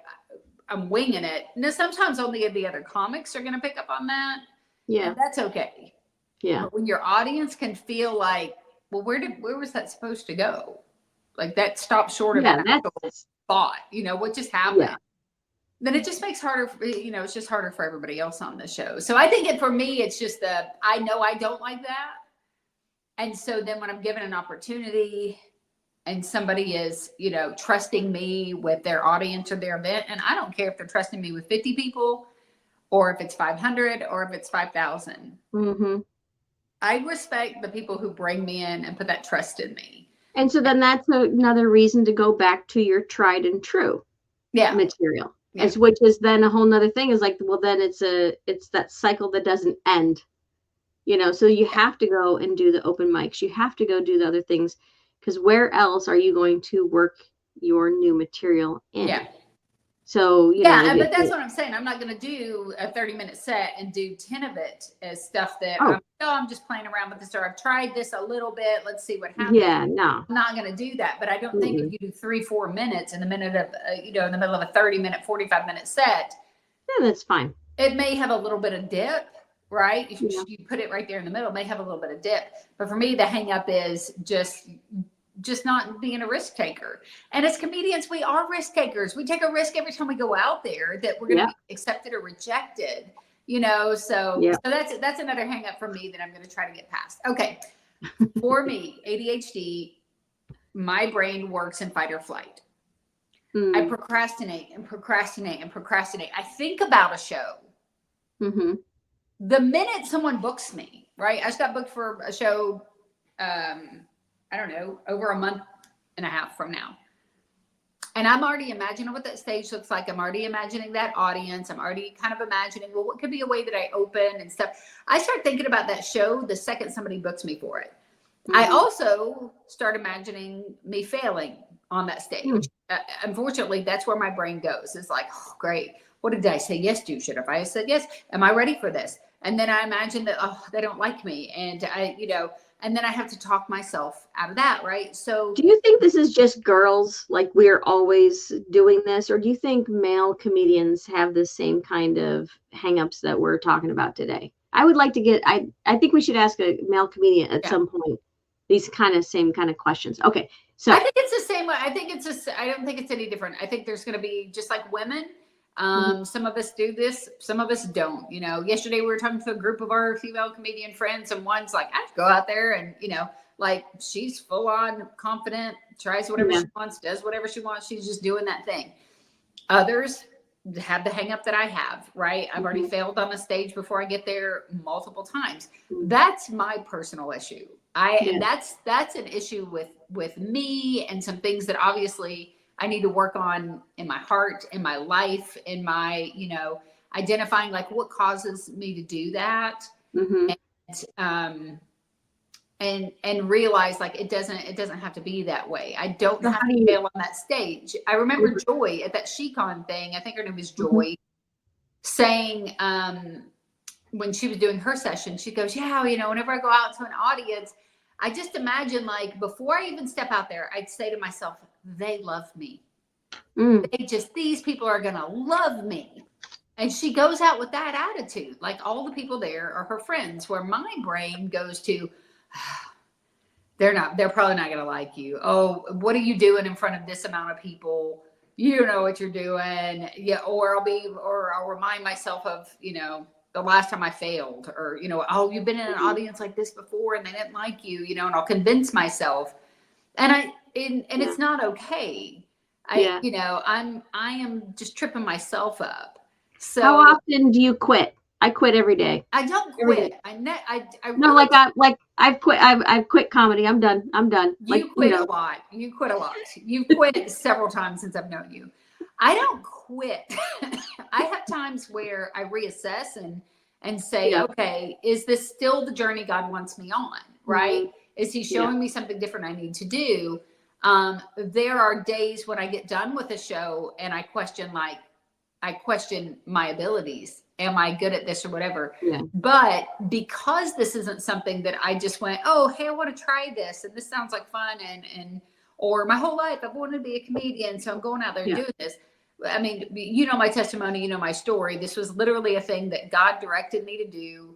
I'm winging it. Now, sometimes only the other comics are going to pick up on that. Yeah. And that's okay. Yeah. But when your audience can feel like, well, where was that supposed to go? Like, that stopped short of an actual thought, you know, what just happened? Then it just makes harder, you know, it's just harder for everybody else on the show. So I think for me, it's just I know I don't like that. And so then when I'm given an opportunity and somebody is, you know, trusting me with their audience or their event, and I don't care if they're trusting me with 50 people or if it's 500 or if it's 5,000. I respect the people who bring me in and put that trust in me. And so then that's another reason to go back to your tried and true material. Which is then a whole nother thing, is like, well, then it's that cycle that doesn't end, you know, so you have to go and do the open mics. You have to go do the other things, because where else are you going to work your new material in? So, you know, but that's what I'm saying. I'm not going to do a 30-minute set and do 10 of it as stuff that I'm just playing around with this, or I've tried this a little bit. Let's see what happens. I'm not going to do that. But I don't think if you do 3-4 minutes in the minute of, you know, in the middle of a 30-minute, 45-minute set, that's fine. It may have a little bit of dip, right? If you put it right there in the middle, it may have a little bit of dip. But for me, the hang up is just not being a risk taker. And as comedians, we are risk takers. We take a risk every time we go out there that we're going to be accepted or rejected, you know? So that's another hang up for me that I'm going to try to get past. Okay. For me, ADHD, my brain works in fight or flight. I procrastinate and procrastinate and procrastinate. I think about a show. The minute someone books me, right? I just got booked for a show, I don't know, over a month and a half from now. And I'm already imagining what that stage looks like. I'm already imagining that audience. I'm already kind of imagining, well, what could be a way that I open and stuff. I start thinking about that show the second somebody books me for it. I also start imagining me failing on that stage. Unfortunately, that's where my brain goes. It's like, oh, great. What did I say yes to? Should have I said yes? Am I ready for this? And then I imagine that, oh, they don't like me. And and then I have to talk myself out of that, right? So do you think this is just girls, like we're always doing this? Or do you think male comedians have the same kind of hangups that we're talking about today? I would like to get, I think we should ask a male comedian at some point these same kind of questions. Okay. So I think it's the same way. I don't think it's any different. I think there's going to be, just like women, some of us do this, some of us don't. You know, yesterday we were talking to a group of our female comedian friends, and one's like, I go out there and, you know, like, she's full on confident, tries whatever she wants, does whatever she wants. She's just doing that thing. Others have the hang up that I have, right? I've already failed on a stage before I get there multiple times. That's my personal issue. And that's an issue with me, and some things that obviously I need to work on in my heart, in my life, in my, you know, identifying like what causes me to do that. And realize like it doesn't have to be that way. I don't have to fail on that stage. I remember Joy at that SheCon thing, I think her name is Joy, saying when she was doing her session, she goes, yeah, you know, whenever I go out to an audience, I just imagine like before I even step out there, I'd say to myself, they love me. Mm. These people are going to love me. And she goes out with that attitude. Like all the people there are her friends, where my brain goes to, they're probably not going to like you. Oh, what are you doing in front of this amount of people? You don't know what you're doing. Yeah. Or I'll remind myself of, the last time I failed, or, oh, you've been in an audience like this before and they didn't like you, and I'll convince myself. And it's not okay. Yeah. I am just tripping myself up. So how often do you quit? I quit every day. I don't Every quit. day. I No, really I've quit. I've quit comedy. I'm done. You quit a lot. You quit a lot. You've quit several times since I've known you. I don't quit. I have times where I reassess and say, Yeah. okay, is this still the journey God wants me on? Right? Is he showing me something different I need to do? There are days when I get done with a show and I question my abilities. Am I good at this or whatever? Yeah. But because this isn't something that I just went, oh, hey, I want to try this, and this sounds like fun, or my whole life I've wanted to be a comedian, so I'm going out there and doing this. I mean, my testimony, my story. This was literally a thing that God directed me to do.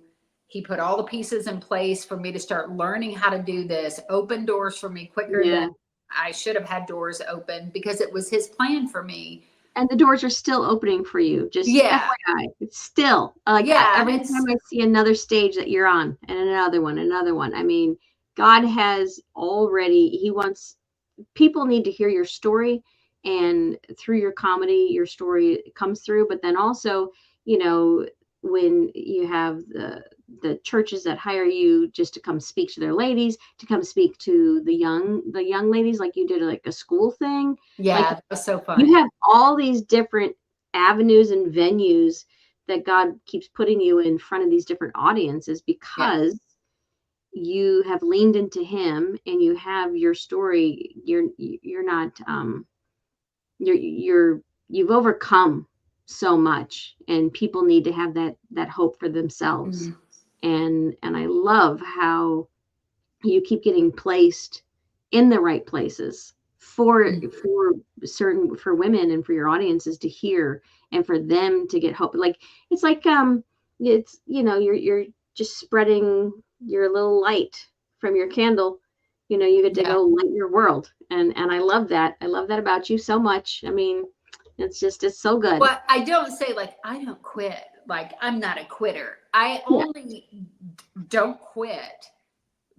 He put all the pieces in place for me to start learning how to do this, open doors for me quicker than I should have had doors open, because it was his plan for me. And the doors are still opening for you. Just FYI, it's still every time I see another stage that you're on, and another one. I mean, God has already. He wants people need to hear your story, and through your comedy, your story comes through. But then also, when you have the churches that hire you just to come speak to their ladies, to come speak to the young ladies, like you did like a school thing. Yeah, like, that was so fun. You have all these different avenues and venues that God keeps putting you in front of these different audiences, because you have leaned into him and you have your story. You're not you've overcome so much, and people need to have that hope for themselves. And I love how you keep getting placed in the right places for women and for your audiences to hear, and for them to get hope. Like it's you're just spreading your little light from your candle. You get to go light your world, and I love that. I love that about you so much. I mean, it's so good. Well, I don't say I don't quit. I'm not a quitter. I only don't quit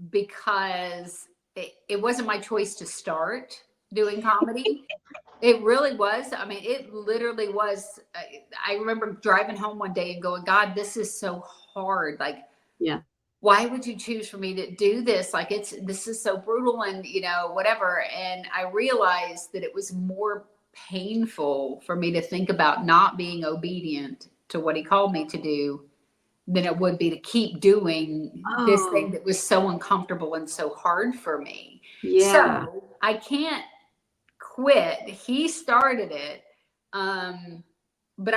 because it wasn't my choice to start doing comedy. It really was. I mean, it literally was. I remember driving home one day and going, God, this is so hard. Why would you choose for me to do this? This is so brutal, and whatever. And I realized that it was more painful for me to think about not being obedient to what he called me to do than it would be to keep doing this thing that was so uncomfortable and so hard for me. Yeah. So I can't quit. He started it. But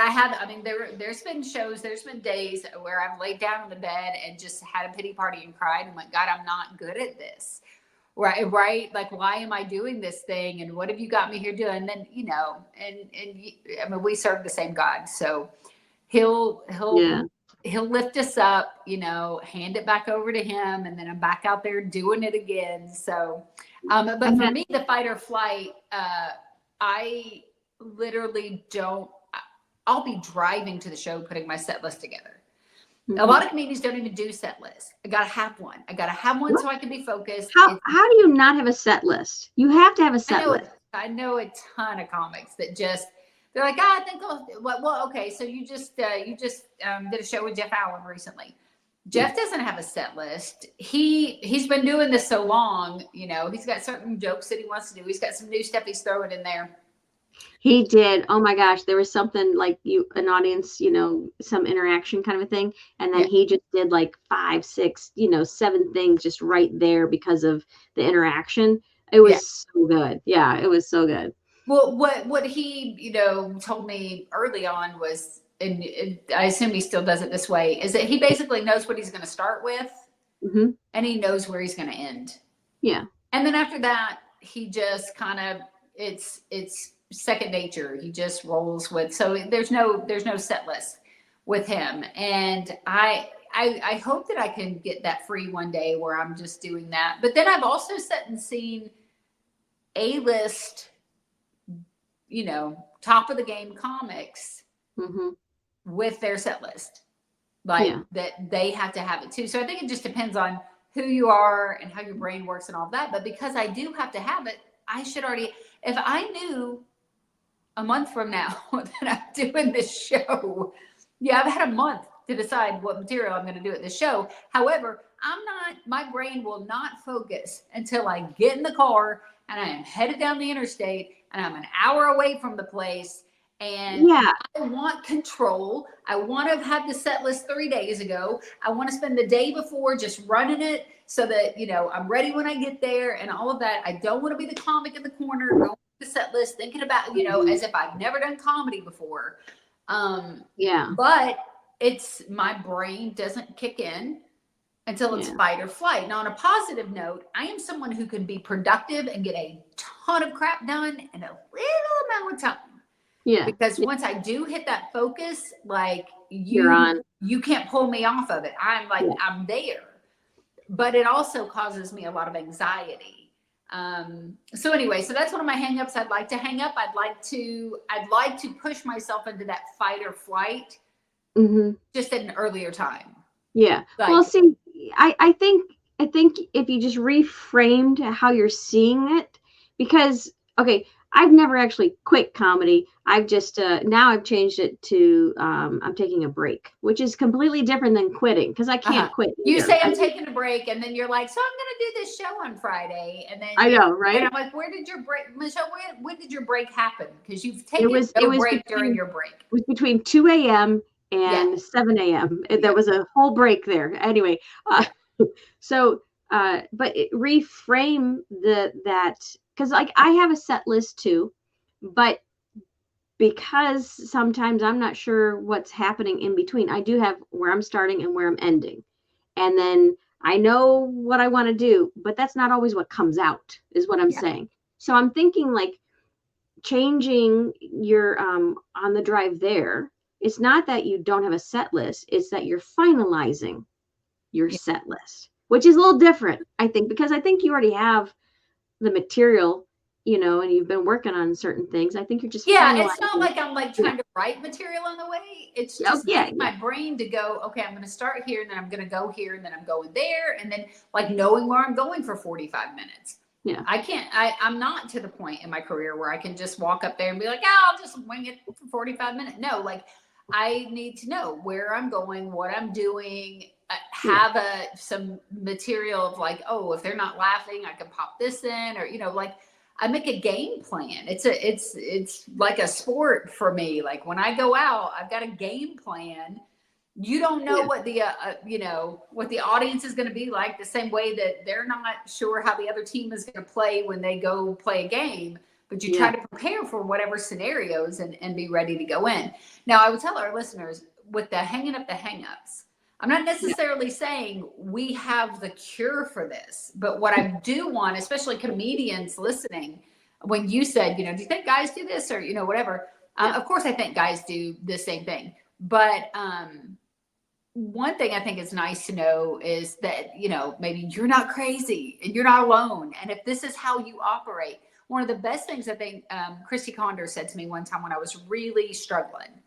there's been shows, there's been days where I've laid down in the bed and just had a pity party and cried and went, God, I'm not good at this. Right. Why am I doing this thing? And what have you got me here doing? And then, we serve the same God. So he'll lift us up, hand it back over to him. And then I'm back out there doing it again. So, but for me, the fight or flight, I literally I'll be driving to the show, putting my set list together. A lot of comedians don't even do set lists. I gotta have one. So I can be focused. How do you not have a set list? You have to have a set list. I know a ton of comics that they're like, I think well, okay. So you just did a show with Jeff Allen recently. Jeff doesn't have a set list. He's been doing this so long, he's got certain jokes that he wants to do. He's got some new stuff he's throwing in there. He did. Oh my gosh. There was something an audience, some interaction kind of a thing. And then he just did 5, 6, 7 things just right there because of the interaction. It was so good. Yeah, it was so good. Well, what he, told me early on was, and I assume he still does it this way, is that he basically knows what he's going to start with, and he knows where he's going to end. Yeah. And then after that, he just kind of, it's second nature. He just rolls with, so there's no set list with him. And I hope that I can get that free one day where I'm just doing that. But then I've also sat and seen A-list, top of the game comics with their set list. Like that they have to have it too. So I think it just depends on who you are and how your brain works and all that. But because I do have to have it, I should already, if I knew a month from now that I'm doing this show, I've had a month to decide what material I'm going to do at this show. However, my brain will not focus until I get in the car and I am headed down the interstate and I'm an hour away from the place. And I want control. I want to have had the set list 3 days ago. I want to spend the day before just running it so that, I'm ready when I get there and all of that. I don't want to be the comic in the corner, going through the set list, thinking about, as if I've never done comedy before. But it's my brain doesn't kick in until it's fight or flight. Now, on a positive note, I am someone who can be productive and get a ton of crap done in a little amount of time. Yeah. Because once I do hit that focus, like you can't pull me off of it. I'm like, I'm there. But it also causes me a lot of anxiety. So anyway, so that's one of my hangups. I'd like to hang up. I'd like to push myself into that fight or flight just at an earlier time. Yeah. Like, well, see, I think if you just reframed how you're seeing it, because, okay, I've never actually quit comedy. I've just, now I've changed it to, I'm taking a break, which is completely different than quitting because I can't quit. You say I'm taking a break and then you're like, so I'm going to do this show on Friday. And then I know, right? And I'm like, where did your break, Michelle, when did your break happen? Because you've taken no break during your break. It was between 2 a.m. and 7 a.m. There was a whole break there. Anyway, so, but reframe that, because like I have a set list too, but because sometimes I'm not sure what's happening in between, I do have where I'm starting and where I'm ending. And then I know what I want to do, but that's not always what comes out, is what I'm saying. So I'm thinking like changing your, on the drive there, it's not that you don't have a set list, it's that you're finalizing your set list, which is a little different, I think, because I think you already have the material, and you've been working on certain things. I think you're just it's not like I'm like trying to write material on the way. It's just getting my brain to go, okay, I'm going to start here and then I'm going to go here and then I'm going there, and then like knowing where I'm going for 45 minutes. Yeah, I'm not to the point in my career where I can just walk up there and be like, I'll just wing it for 45 minutes. No, like I need to know where I'm going, what I'm doing, have some material of like, oh, if they're not laughing, I can pop this in, or, like I make a game plan. It's like a sport for me. Like when I go out, I've got a game plan. You don't know what the, what the audience is going to be like, the same way that they're not sure how the other team is going to play when they go play a game, but you try to prepare for whatever scenarios and be ready to go in. Now, I would tell our listeners with the hanging up the hangups, I'm not necessarily saying we have the cure for this, but what I do want, especially comedians listening, when you said, do you think guys do this or, whatever, of course I think guys do the same thing. But one thing I think is nice to know is that, maybe you're not crazy and you're not alone. And if this is how you operate, one of the best things I think Christy Condor said to me one time when I was really struggling,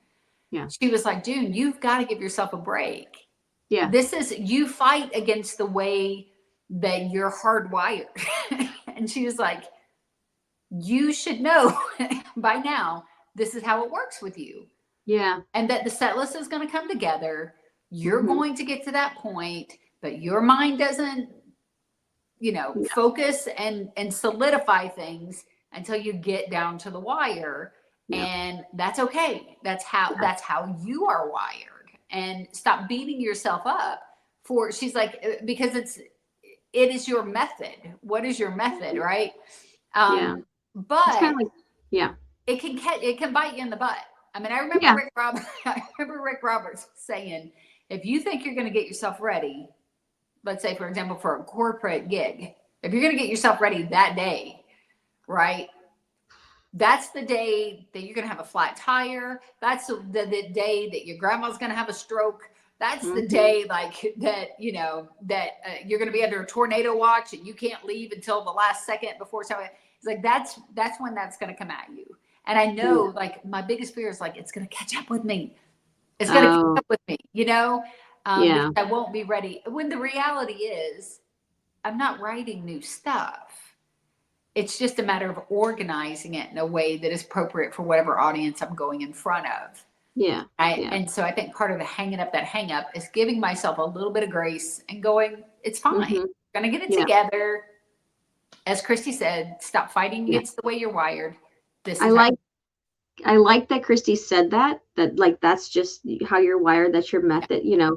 she was like, June, you've got to give yourself a break. Yeah. You fight against the way that you're hardwired. And she was like, you should know by now, this is how it works with you. Yeah. And that the set list is going to come together. You're going to get to that point, but your mind doesn't, focus and solidify things until you get down to the wire. Yeah. And that's okay. That's how you are wired. And stop beating yourself up for, she's like, because it is your method. What is your method? Right. But it's kind of like, it can bite you in the butt. I mean, I remember Rick Roberts saying, if you think you're going to get yourself ready, let's say, for example, for a corporate gig, if you're going to get yourself ready that day, right? That's the day that you're going to have a flat tire. That's the day that your grandma's going to have a stroke. That's the day like that, you know, that you're going to be under a tornado watch and you can't leave until the last second before. So it's like, that's when that's going to come at you. And I know like my biggest fear is like, it's going to catch up with me. It's going to catch up with me, you know, because I won't be ready. When the reality is I'm not writing new stuff. It's just a matter of organizing it in a way that is appropriate for whatever audience I'm going in front of. Yeah. And so I think part of the hanging up that hang up is giving myself a little bit of grace and going, it's fine. I'm going to get it together. As Christy said, stop fighting against the way you're wired. I like that Christy said that like, that's just how you're wired. That's your method, you know,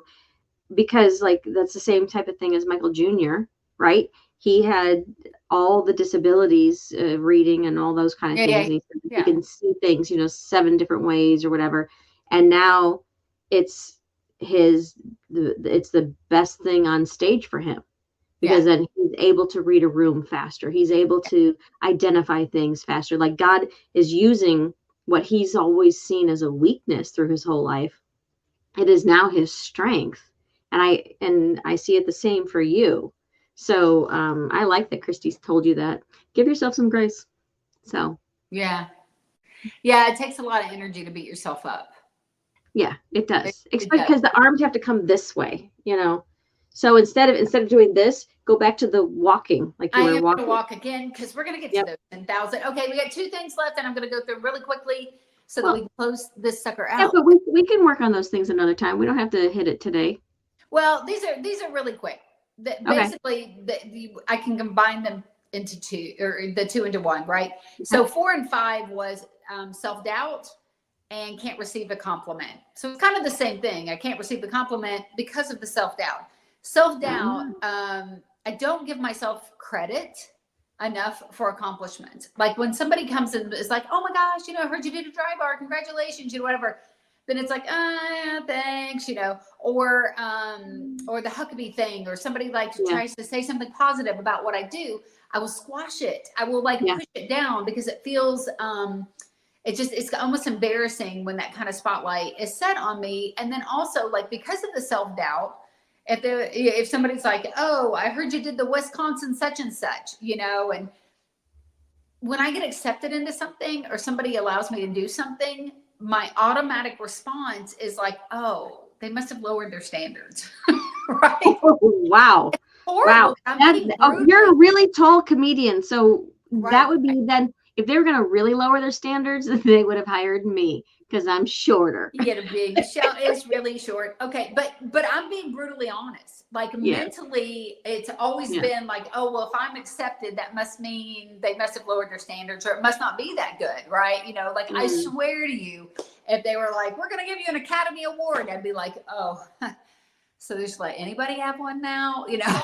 because like, that's the same type of thing as Michael Jr., right? He had all the disabilities, reading and all those kind of things. And he can see things, you know, 7 different ways or whatever. And now it's the best thing on stage for him, because then he's able to read a room faster. He's able to identify things faster. Like God is using what he's always seen as a weakness through his whole life. It is now his strength. And I see it the same for you. So I like that Christy's told you that. Give yourself some grace. So yeah, it takes a lot of energy to beat yourself up. Yeah, it does. Especially because the arms have to come this way, you know. So instead of doing this, go back to the walking, like you were walking. I'm going to walk again because we're going to get to those 10,000. Okay, we got 2 things left, and I'm going to go through really quickly so that we can close this sucker out. Yeah, but we can work on those things another time. We don't have to hit it today. Well, these are really quick. Basically, I can combine them into 2, or the 2 into 1, right? Okay. So 4 and 5 was self-doubt and can't receive a compliment. So it's kind of the same thing. I can't receive the compliment because of the self-doubt. Self-doubt, I don't give myself credit enough for accomplishments. Like when somebody comes and is like, oh my gosh, you know, I heard you did a dry bar, congratulations, you know, whatever. Then it's like, thanks, you know, or the Huckabee thing, or somebody like tries to say something positive about what I do. I will squash it. I will like push it down because it feels, it's almost embarrassing when that kind of spotlight is set on me. And then also like, because of the self-doubt, if somebody's like, oh, I heard you did the Wisconsin such and such, you know, and when I get accepted into something or somebody allows me to do something, my automatic response is like, oh, they must have lowered their standards. Right? Oh, wow. Wow. You're a really tall comedian. So that would be then, if they were going to really lower their standards, they would have hired me because I'm shorter. You get a big, Michelle is really short. Okay. But I'm being brutally honest. Like mentally, it's always been like, oh, well, if I'm accepted, that must mean they must have lowered their standards, or it must not be that good. Right. You know, like I swear to you, if they were like, we're going to give you an Academy Award, I'd be like, oh, so just let anybody have one now, you know,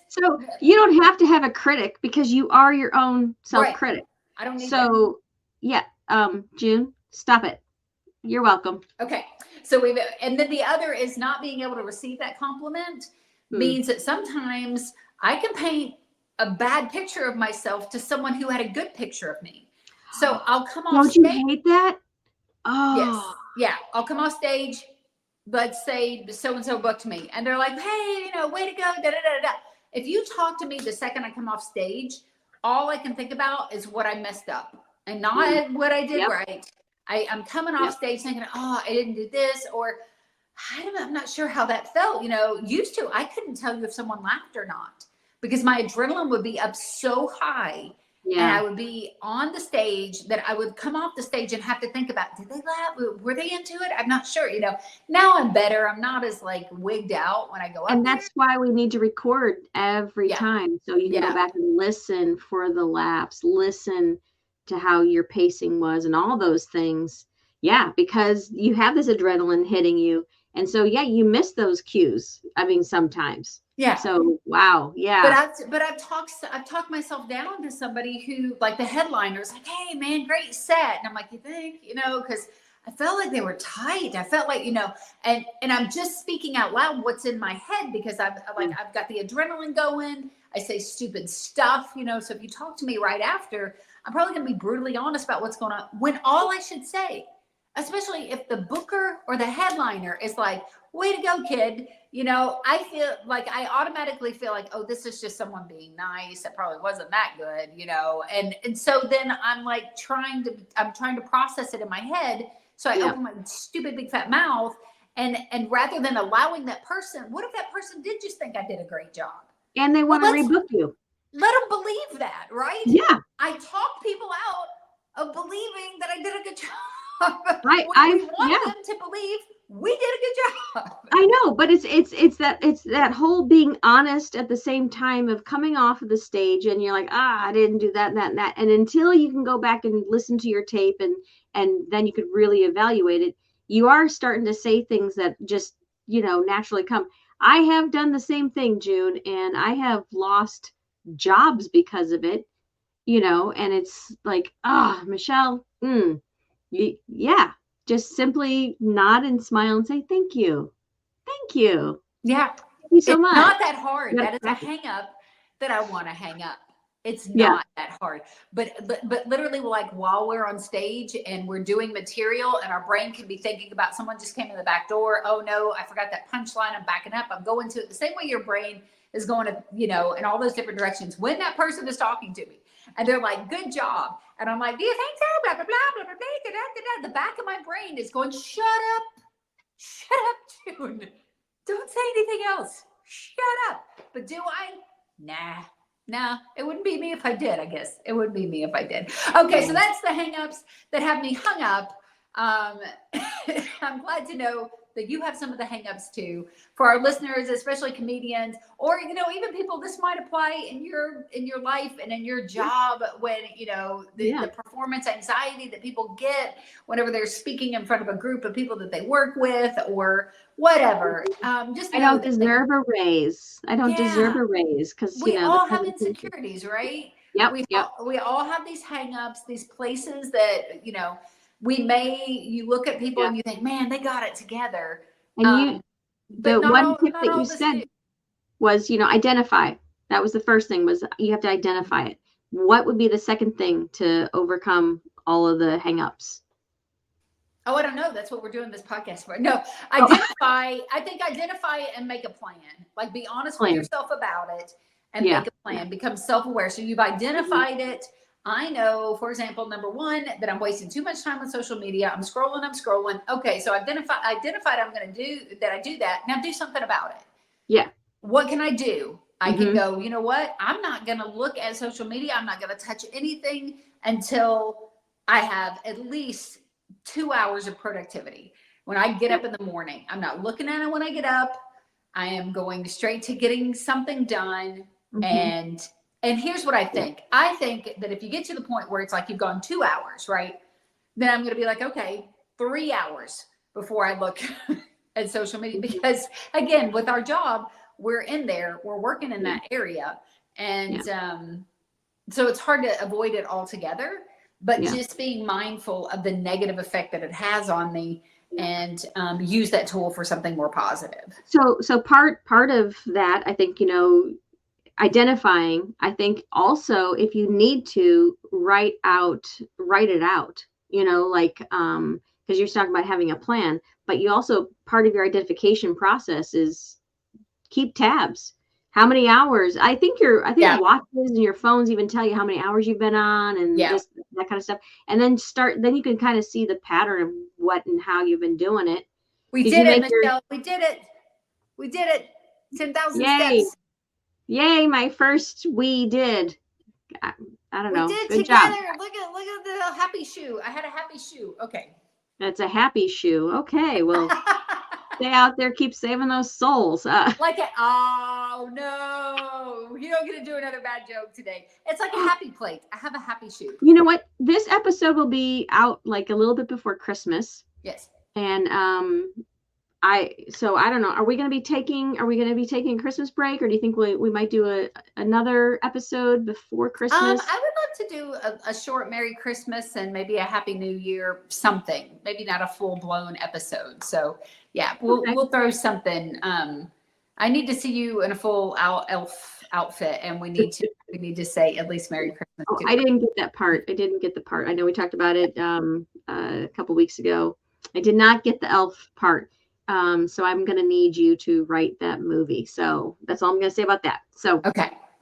so you don't have to have a critic because you are your own self-critic. Right. I don't need that. June, stop it. You're welcome. Okay. So and then the other is not being able to receive that compliment means that sometimes I can paint a bad picture of myself to someone who had a good picture of me. So I'll come off stage. Don't you hate that? Oh. Yes. Yeah. I'll come off stage. Let's say so-and-so booked me and they're like, hey, you know, way to go. Da, da, da, da. If you talk to me the second I come off stage, all I can think about is what I messed up and not what I did right. I'm coming off stage thinking, oh, I didn't do this, or I'm not sure how that felt. You know, used to, I couldn't tell you if someone laughed or not because my adrenaline would be up so high. And I would be on the stage that I would come off the stage and have to think about, did they laugh? Were they into it? I'm not sure. You know, now I'm better. I'm not as like wigged out when I go up. And that's why we need to record every time. So you can go back and listen for the laughs, listen to how your pacing was and all those things. Yeah, because you have this adrenaline hitting you. And so, you miss those cues. I mean, sometimes. Yeah. So, wow. Yeah. But I've talked myself down to somebody who, like the headliner's like, hey man, great set. And I'm like, you think, you know, cause I felt like they were tight. I felt like, and I'm just speaking out loud what's in my head because I've got the adrenaline going. I say stupid stuff, so if you talk to me right after, I'm probably going to be brutally honest about what's going on when all I should say, especially if the booker or the headliner is like, way to go, kid. I feel like I automatically feel like, oh, this is just someone being nice. It probably wasn't that good, and so then I'm like trying to process it in my head. So I open my stupid big fat mouth and rather than allowing that person, what if that person did just think I did a great job? And they want to rebook you. Let them believe that, right? Yeah. I talk people out of believing that I did a good job. I want them to believe we did a good job. I know, but it's that whole being honest at the same time of coming off of the stage and you're like, I didn't do that, that, and that. And until you can go back and listen to your tape and then you could really evaluate it, you are starting to say things that just, naturally come. I have done the same thing, June, and I have lost jobs because of it, and it's like, Michele, yeah, just simply nod and smile and say, thank you. Thank you. Yeah. Thank you so it's much. Not that hard. That is a hang up that I want to hang up. It's not that hard, but literally like while we're on stage and we're doing material and our brain can be thinking about someone just came in the back door. Oh no, I forgot that punchline. I'm backing up. I'm going to it the same way your brain is going to, in all those different directions when that person is talking to me and they're like, good job. And I'm like, do you think so? Blah, blah, blah, blah, blah, blah, blah. The back of my brain is going, shut up, June. Don't say anything else. Shut up. But do I? Nah, it wouldn't be me if I did, I guess. It wouldn't be me if I did. Okay, so that's the hangups that have me hung up. I'm glad to know that you have some of the hangups too. For our listeners, especially comedians, or even people, this might apply in your life and in your job when the performance anxiety that people get whenever they're speaking in front of a group of people that they work with or whatever. Just I don't deserve a raise. I don't deserve a raise because we all have insecurities, right? Yep. We all have these hangups, these places that you look at people and you think, man, they got it together. And the one tip that you said was, identify. That was the first thing, was you have to identify it. What would be the second thing to overcome all of the hangups? Oh, I don't know. That's what we're doing this podcast for. No, identify. I think identify it and make a plan. Like be honest with yourself about it and make a plan. Become self-aware. So you've identified it. I know, for example, number one, that I'm wasting too much time on social media. I'm scrolling. Okay, so identified I'm going to do that. I do that. Now do something about it. Yeah. What can I do? I can go, you know what? I'm not going to look at social media. I'm not going to touch anything until I have at least 2 hours of productivity. When I get up in the morning, I'm not looking at it when I get up. I am going straight to getting something done. And here's what I think. I think that if you get to the point where it's like you've gone 2 hours, right? Then I'm going to be like, okay, 3 hours before I look at social media. Because again, with our job, we're in there, we're working in that area. And so it's hard to avoid it altogether, but just being mindful of the negative effect that it has on me and use that tool for something more positive. So part of that, I think, identifying, I think also if you need to write it out, like, because you're talking about having a plan, but you also, part of your identification process is keep tabs. How many hours? I think watches and your phones even tell you how many hours you've been on and just that kind of stuff. And then you can kind of see the pattern of what and how you've been doing it. We did it, Michele. We did it. 10,000 steps. Yay, my first we did. I don't know. We did Good together. job. Look at the happy shoe. I had a happy shoe. Okay. That's a happy shoe. Okay, well, stay out there, keep saving those souls. Oh no, you don't get to do another bad joke today. It's like a happy plate. I have a happy shoe. You know what? This episode will be out like a little bit before Christmas. Yes. And I don't know. Are we going to be taking a Christmas break, or do you think we might do another episode before Christmas? I would love have to do a short Merry Christmas and maybe a Happy New Year, something. Maybe not a full blown episode. So yeah, we'll throw something. I need to see you in a full elf outfit, and we need to say at least Merry Christmas. Oh, I didn't get that part. I know we talked about it a couple weeks ago. I did not get the elf part. So I'm going to need you to write that movie. So that's all I'm going to say about that. So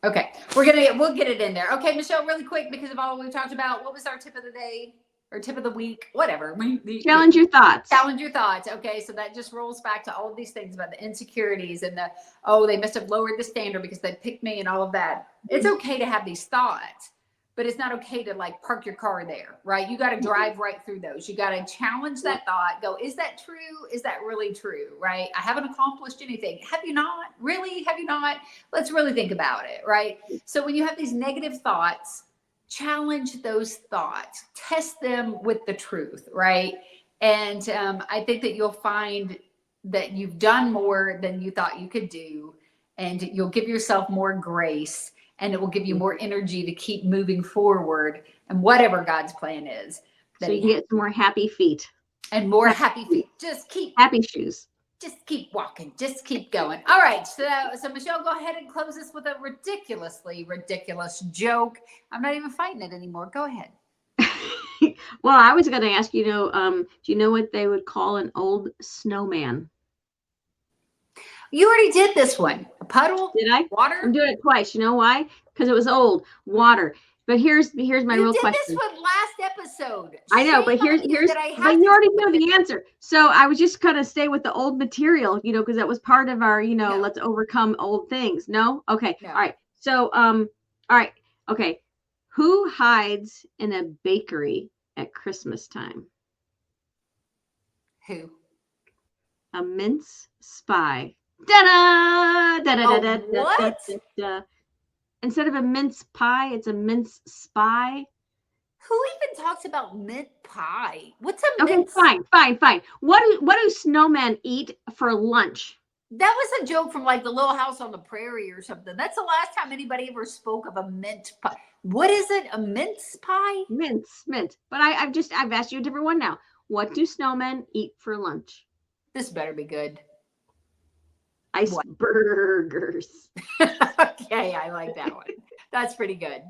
Okay. We'll get it in there. Okay, Michelle, really quick, because of all we've talked about, what was our tip of the day or tip of the week? Whatever. Challenge your thoughts. Challenge your thoughts. Okay, so that just rolls back to all of these things about the insecurities and they must have lowered the standard because they picked me and all of that. It's okay to have these thoughts, but it's not okay to like park your car there, right? You got to drive right through those. You got to challenge that thought. Go, is that true? Is that really true? Right? I haven't accomplished anything. Have you not? Really? Have you not? Let's really think about it, right? So when you have these negative thoughts, challenge those thoughts, test them with the truth, right? And I think that you'll find that you've done more than you thought you could do, and you'll give yourself more grace, and it will give you more energy to keep moving forward and whatever God's plan is. So you can get some more happy feet. And more happy feet. Just keep happy shoes. Just keep walking. Just keep going. All right. So Michelle, go ahead and close this with a ridiculously ridiculous joke. I'm not even fighting it anymore. Go ahead. Well, I was going to ask, do you know what they would call an old snowman? You already did this one. A puddle? Did I? Water? I'm doing it twice. You know why? Because it was old. Water. But here's my real question. You did this one last episode. I know, but here's but you already know the answer. So I was just gonna stay with the old material, because that was part of our, No. Let's overcome old things. No? Okay. No. All right. So all right. Okay. Who hides in a bakery at Christmas time? Who? A mince spy. Da-da! Da-da-da-da-da-da-da. What? Instead of a mince pie, it's a mince spy. Who even talks about mint pie? What's a Okay, mince? Fine. What do snowmen eat for lunch? That was a joke from like the Little House on the Prairie or something. That's the last time anybody ever spoke of a mint pie. What is it? A mince pie? Mint. But I've asked you a different one now. What do snowmen eat for lunch? This better be good. Icebergers. Okay, I like that one. That's pretty good.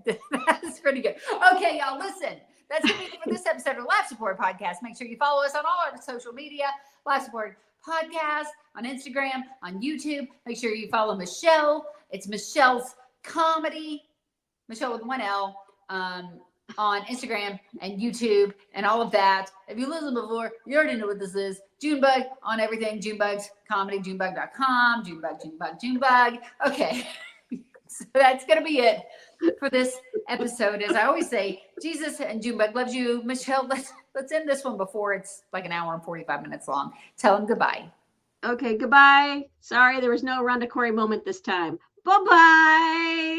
That's pretty good. Okay, y'all, listen. That's going to be it for this episode of Life Support Podcast. Make sure you follow us on all our social media. Life Support Podcast on Instagram, on YouTube. Make sure you follow Michelle. It's Michelle's Comedy. Michelle with one L. On Instagram and YouTube and all of that. If you listened before, you already know what this is. Junebug on everything. Junebugs Comedy, Junebug.com, Junebug. Okay. So that's going to be it for this episode. As I always say, Jesus and Junebug loves you. Michelle, let's end this one before it's like an hour and 45 minutes long. Tell them goodbye. Okay, goodbye. Sorry, there was no Rhonda Corey moment this time. Bye-bye.